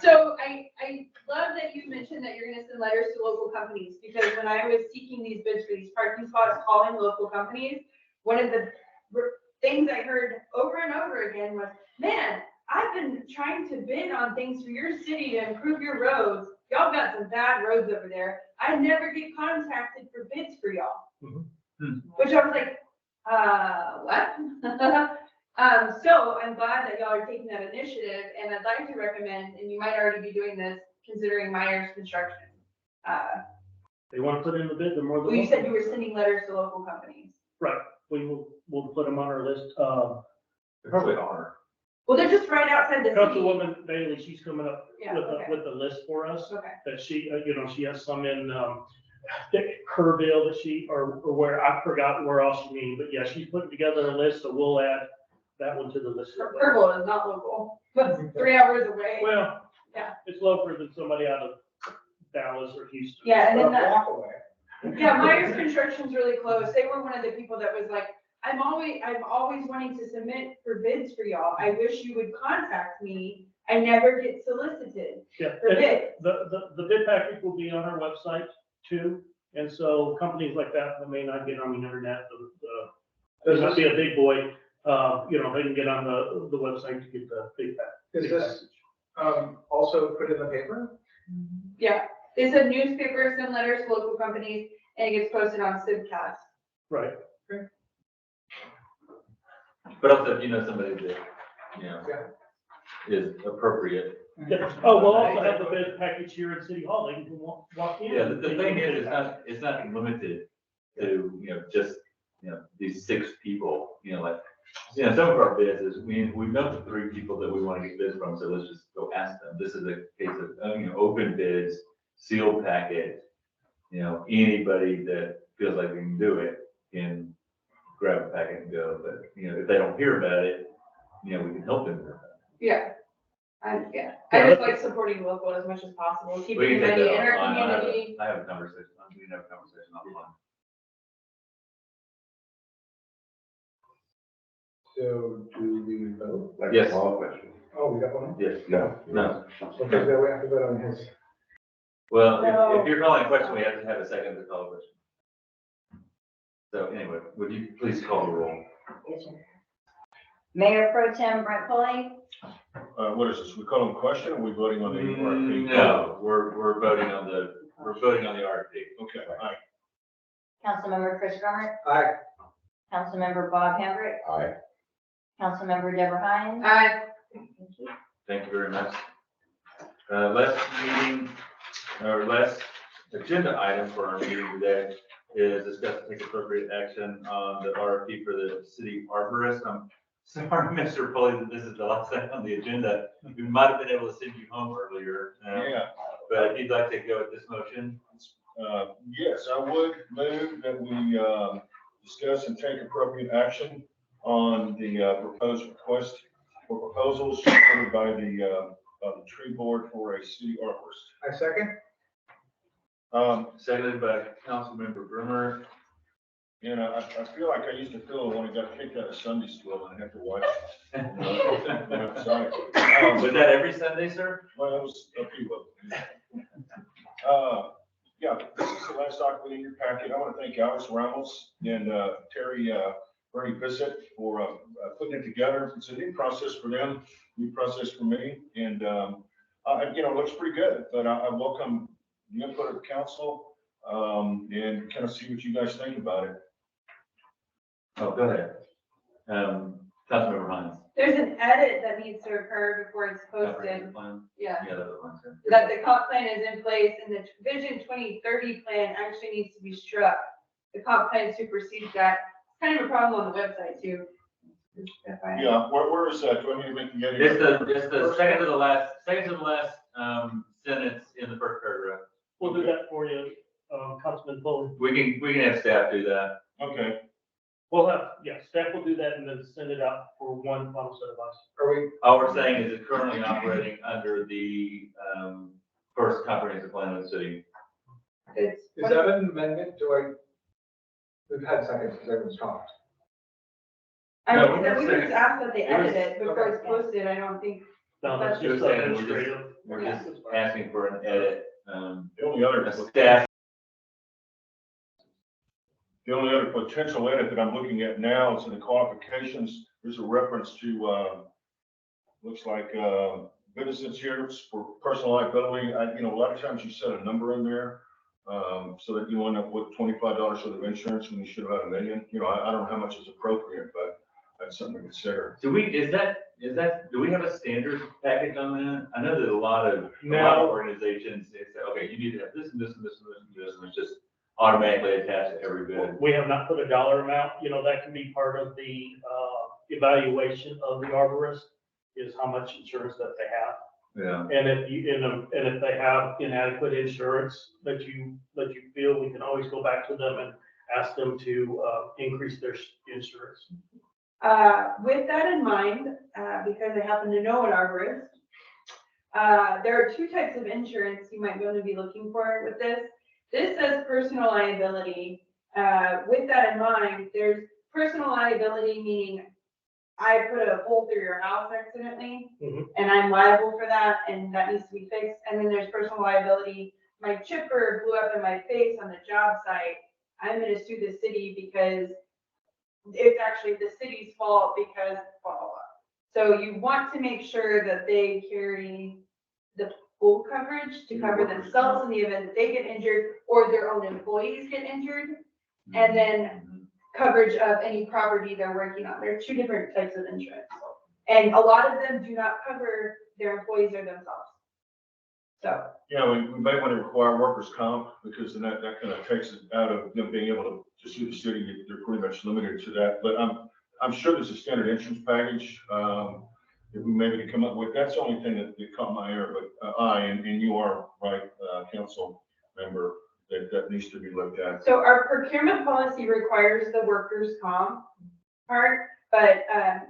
So I love that you mentioned that you're gonna send letters to local companies, because when I was seeking these bids for these parking spots, calling local companies, one of the things I heard over and over again was, man, I've been trying to bid on things for your city to improve your roads. Y'all got some bad roads over there. I never get contacted for bids for y'all. Mhm. Which I was like, what? So I'm glad that y'all are taking that initiative, and I'd like to recommend, and you might already be doing this, considering Myers Construction. They want to put in the bid, they're more than Well, you welcome. said you were sending letters to local companies. We'll put them on our list. They probably are. Well, they're just right outside the city. Councilwoman Bailey, she's coming up Yeah, with okay. with the list for us, Okay, that she, she has some in, Kerrville that or where, I forgot where else she means, but yeah, she's putting together a list, so we'll add that one to the list. Purple is not local, but 3 hours away. Well, Yeah. it's lower than somebody out of Dallas or Houston. Yeah, and a then that, block away. yeah, Myers Construction's really close. They were one of the people that was like, I'm always wanting to submit for bids for y'all. I wish you would contact me. I never get solicited Yeah, for and bids. the bid package will be on our website too, and so companies like that may not get on the internet, there's not be a big boy, they can get on the website to get the big package. Is this, also put in the paper? Yeah, it's a newspaper, send letters to local companies, and it gets posted on Civcast. Right. But also, if you know somebody that, Yeah. is appropriate. Yeah. Oh, we'll also have the bid package here in City Hall, they can walk in. Yeah, the thing is, it's not limited to, just, these 6 people, some of our bids is, we know the 3 people that we want to get bids from, so let's just go ask them. This is a case of, open bids, sealed packet, anybody that feels like they can do it can grab a packet and go, but, if they don't hear about it, we can help them. Yeah. I Yeah, just like supporting local as much as possible, We keeping can take money that in our offline. community. I have a conversation, we can have a conversation offline. So do we vote? Like Yes. a follow-up question. Oh, we got one? Yes. No. No. Okay, so we have to vote on his. Well, No. if you're calling a question, we have to have a second to call a question. So anyway, would you please call the roll? Yes, sir. Mayor Pro Tem Brent Foley, What is this? We call them question or we voting on the RFP? No, we're voting on the RFP. Okay, all right. Councilmember Chris Grummer, Aye. Councilmember Bob Hambrick, Aye. Councilmember Deborah Hines. Aye. Thank you. Thank you very much. Last agenda item for our meeting today is discuss and take appropriate action on the RFP for the city arborist. I'm sorry, Mr. Foley, that this is the last item on the agenda. We might have been able to send you home earlier. Yeah. But if you'd like to go with this motion. Yes, I would move that we discuss and take appropriate action on the proposed request for proposals submitted by the tree board for a city arborist. I second. Seconded by Councilmember Brummer. And I feel like I used to feel when I got kicked out of Sunday school and I have to watch. Sorry. Was that every Sunday, sir? Well, it was a few of them. Yeah, this is the last document in your packet. I want to thank Alex Ramos and Terry Bernie Bissett for putting it together. It's a new process for them, new process for me, and it looks pretty good. But I welcome the input of the council and kind of see what you guys think about it. Oh, go ahead. Councilmember Hines. There's an edit that needs to occur before it's posted. Comprehensive plan? Yeah. Yeah, that's one, sir. That the comp plan is in place and the Vision 2030 plan actually needs to be struck. The comp plan supersedes that. It's kind of a problem on the website too. Yeah, where is that? Do I need to make the edit? It's the second to the last sentence in the first paragraph. We'll do that for you, Councilman Foley. We can have staff do that. Okay. Staff will do that and then send it out for one final set of eyes. Are we, All we're saying is it's currently operating under the first comprehensive plan of the city. It's, is that an amendment? We've had seconds because everyone's talked. No, we just asked that they it was- edit it before it's posted. I don't think. No, that's You're just saying administrative. we're just asking for an edit. The only other Staff. The only other potential edit that I'm looking at now is in the qualifications. There's a reference to, looks like, business insurance for personal liability. A lot of times you set a number in there, so that you end up with $25 worth of insurance when you should have had $1 million. I don't know how much is appropriate, but that's something to consider. Do we have a standard package on that? I know that a lot of No. organizations, they say, okay, you need to have this and this and this and this and this, and it's just automatically attached to every bid. We have not put a dollar amount, that can be part of the evaluation of the arborist, is how much insurance that they have. Yeah. And if they have inadequate insurance that you feel, we can always go back to them and ask them to increase their insurance. With that in mind, because I happen to know an arborist, there are two types of insurance you might want to be looking for with this. This says personal liability. With that in mind, there's personal liability, meaning I put a hole through your house accidentally, and I'm liable for that, and that needs to be fixed. And then there's personal liability. My chipper blew up in my face on the job site. I'm going to sue the city because it's actually the city's fault because blah, blah, blah. So you want to make sure that they carry the full coverage to cover themselves in the event that they get injured or their own employees get injured, and then coverage of any property they're working on. There are two different types of insurance. And a lot of them do not cover their employees or themselves. So. We may want to require workers' comp because then that kind of takes it out of them being able to sue the city. They're pretty much limited to that. But I'm sure there's a standard insurance package that we maybe can come up with. That's the only thing that caught my ear. But and you are right, council member, that needs to be looked at. So our procurement policy requires the workers' comp part, but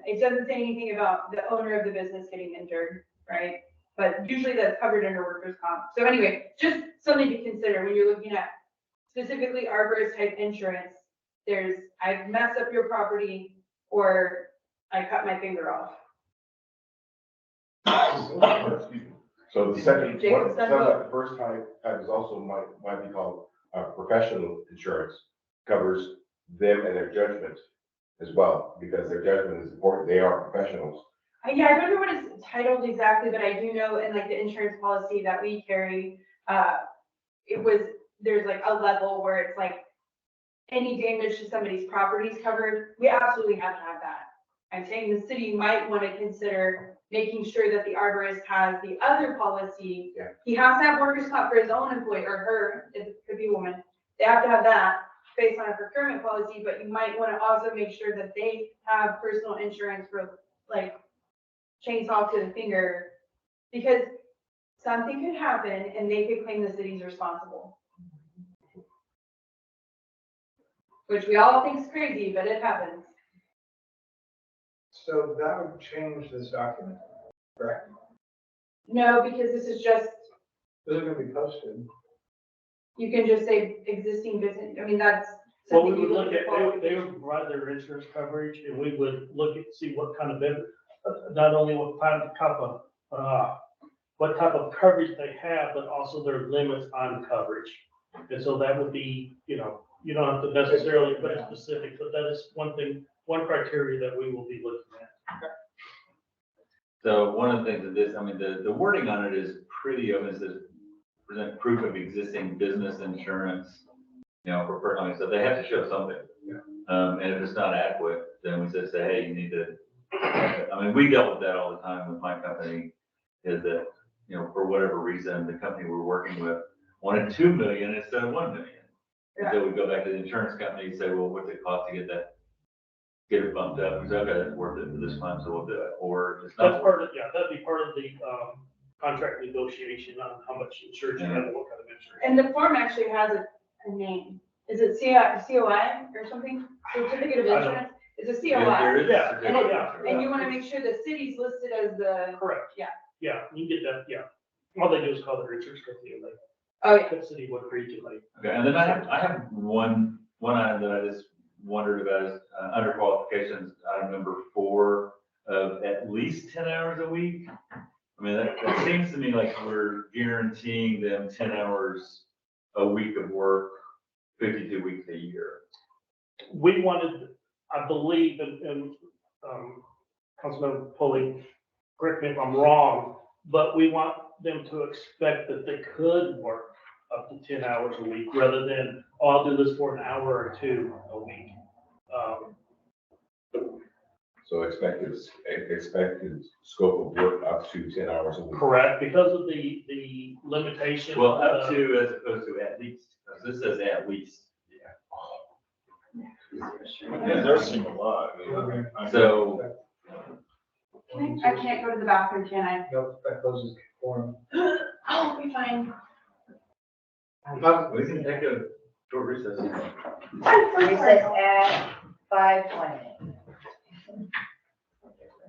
it doesn't say anything about the owner of the business getting injured, right? But usually that's covered under workers' comp. So anyway, just something to consider when you're looking at specifically arborist type insurance. I've messed up your property, or I cut my finger off. Excuse me. So the second, Jacob what, said sounds both. like the first type is also might be called, professional insurance, covers them and their judgment as well, because their judgment is important, they are professionals. Yeah, I don't know what it's titled exactly, but I do know in like the insurance policy that we carry, there's like a level where it's like any damage to somebody's property is covered. We absolutely have to have that. I'm saying the city might want to consider making sure that the arborist has the other policy. Yeah. He has to have workers' comp for his own employee or her, it could be a woman. They have to have that based on a procurement policy, but you might want to also make sure that they have personal insurance for like chainsaw to the finger, because something could happen and they could claim the city's responsible. Which we all think is crazy, but it happens. So that would change this document, correct? No, because this is just, This is gonna be posted. you can just say existing business, I mean, that's. Well, we something would you look at, for. they would provide their insurance coverage, and we would look at, see what kind of, not only what type of coverage they have, but also their limits on coverage. And so that would be, you don't have to necessarily put it specific, but that is one thing, one criteria that we will be looking at. So one of the things that this, I mean, the wording on it is pretty open. It says present proof of existing business insurance, for personal, so they have to show something. And if it's not adequate, then we just say, hey, you need to, I mean, we dealt with that all the time with my company, is that, for whatever reason, the company we're working with wanted 2 million instead of 1 million. And so we go back to the insurance company and say, well, what's it cost to get it bumped up? We say, okay, that's worth it for this time, so we'll do it. Or it's That's not. part of, that'd be part of the, contract negotiation on how much insurance you have and what kind of insurance. And the form actually has a name. Is it COI or something? Certificate of I don't- Insurance? It's a There COI. is a Yeah. certificate And of it- insurance. And you want to make sure the city's listed as the, Correct. Yeah. Yeah, you can get that, yeah. All they do is call their insurance company and they, oh yeah. that city would create it like. Okay, and then I have one item that I just wondered about is under qualifications, item number 4 of at least 10 hours a week. I mean, that seems to me like we're guaranteeing them 10 hours a week of work, 52 weeks a year. We wanted, I believe, and Councilman Pulley, correct me if I'm wrong, but we want them to expect that they could work up to 10 hours a week rather than, oh, I'll do this for an hour or 2 a week. So expected scope of work up to 10 hours a week. Correct, because of the limitation. Well, up to as opposed to at least, because this says at least. It does seem a lot. I mean, So, I can't go to the bathroom, can I? Nope, that closes forum. Oh, we fine. we can take a short recess. Recess at 5:20.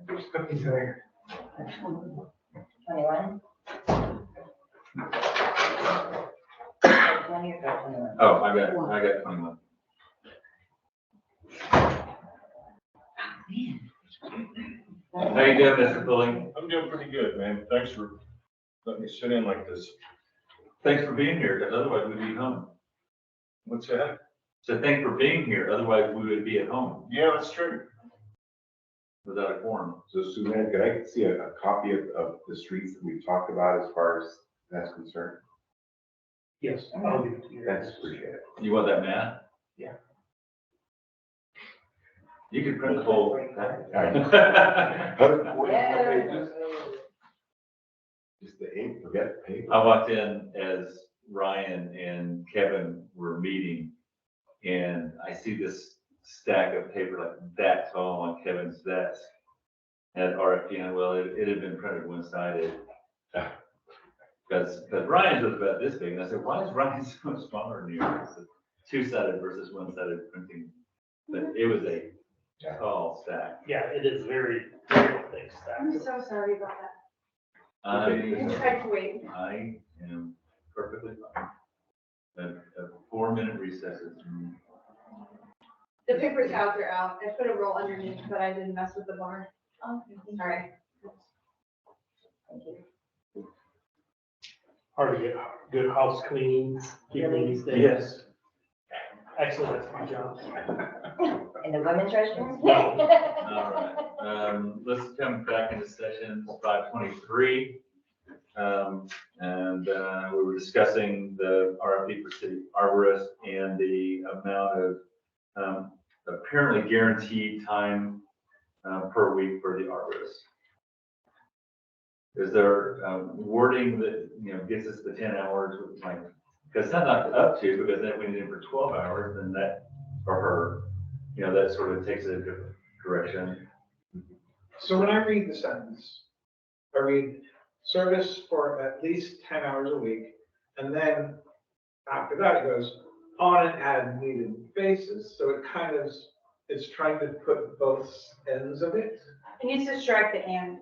There's cookies in there. 21? 5:20 or 5:21? Oh, I got 21. How you doing, Mr. Pulley? I'm doing pretty good, man. Thanks for letting me sit in like this. Thanks for being here, because otherwise we'd be home. What's that? So thanks for being here, otherwise we would be at home Yeah, that's true. without a quorum. So Suzanne, can I see a copy of the streets that we've talked about as far as that's concerned? Yes, I'll give it to you. Thanks, appreciate it. You want that map? Yeah. You can print the whole package. 144 Yeah. pages, just the ink, forget the paper. I walked in as Ryan and Kevin were meeting, and I see this stack of paper like that tall on Kevin's desk. At RFP, and well, it had been printed one-sided. Because Ryan's was about this big, and I said, why is Ryan so much smaller than you? It's a 2-sided versus 1-sided printing, but it was a tall stack. Yeah, it is very, very thick stack. I'm so sorry about that. I I tried to wait. am perfectly fine. A 4-minute recess is The paper towels are out. I put a roll underneath, but I didn't mess with the bar. Sorry. Thank you. Hard to get good house cleaning, keeping these days. Yes. Actually, that's my job. In the women's restroom? All right, let's come back into session 5:23. We were discussing the RFP for city arborist and the amount of apparently guaranteed time per week for the arborist. Is there wording that, gets us the 10 hours, with, like, because that's not up to, because then we need it for 12 hours, then that, for her, that sort of takes it a different direction. So when I read the sentence, I read service for at least 10 hours a week, and then after that it goes on an as needed basis. So it kind of, it's trying to put both ends of it. It needs to strike the and.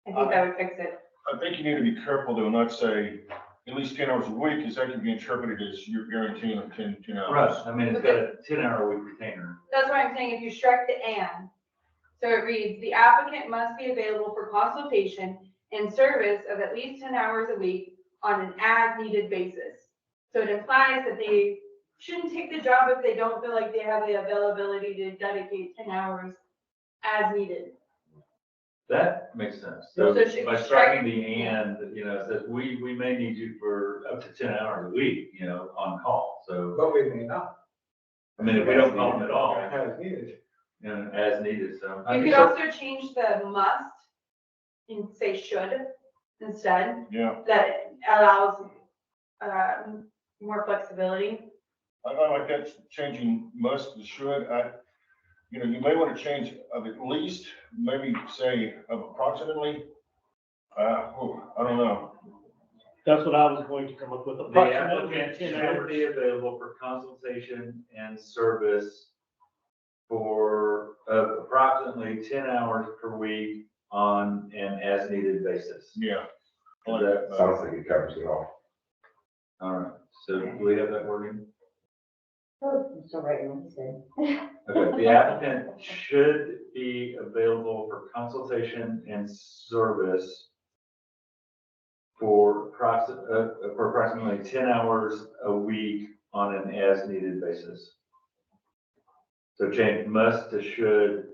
I think that would fix it. I think you need to be careful though, not say at least 10 hours a week, because that can be interpreted as you're guaranteeing them 10 hours. Right, I mean, it's got a 10-hour week retainer. That's why I'm saying if you strike the and, so it reads, the applicant must be available for consultation and service of at least 10 hours a week on an as-needed basis. So it implies that they shouldn't take the job if they don't feel like they have the availability to dedicate 10 hours as needed. That makes sense. So So should by we striking the and, it says we may need you for up to 10 hours a week, on call. So, But we may not. I mean, if we don't call them at all, As needed. as needed, so. I You mean, could so- also change the must and say should instead. Yeah, That allows more flexibility. I like that, changing must to should. You may want to change of at least, maybe say of approximately. I don't know. That's what I was going to come up with. The Approximately applicant 10 should hours. be available for consultation and service for approximately 10 hours per week on an as-needed basis. Yeah. I like That that. Sounds like it covers it all. All right, so do we have that wording? Oh, I'm still writing what you said. Okay, the applicant should be available for consultation and service for approximately 10 hours a week on an as-needed basis. So change must to should,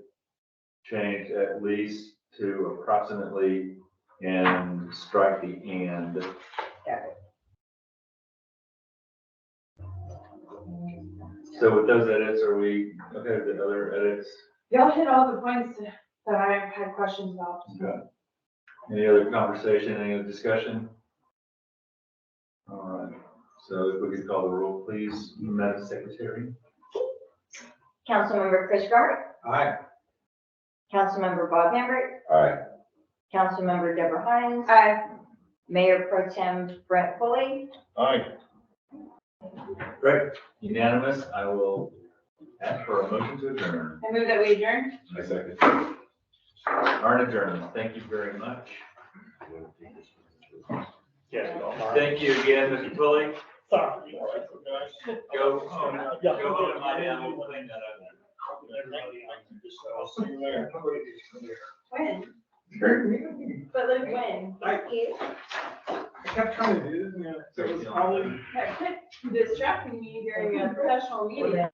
change at least to approximately, and strike the and. So with those edits, are we okay with the other edits? Y'all hit all the points that I've had questions about. Okay. Any other conversation, any other discussion? All right, so if we could call the roll, please, Madam Secretary. Councilmember Chris Gart, Aye. Councilmember Bob Lambert, All right. Councilmember Deborah Hines, Aye. Mayor Pro Tem Brent Foley. Aye. Great, unanimous. I will ask for a motion to adjourn. I move that we adjourn. I second. Are adjourned. Thank you very much. Yes, all right. Thank you again, Mr. Pulley. Sorry. Go home, Yeah. go home and lie down. We'll clean that up. I'll see you later. When? Great meeting. But like when? Thank you. I kept trying to do this, so it was probably. Distracting me during a professional meeting.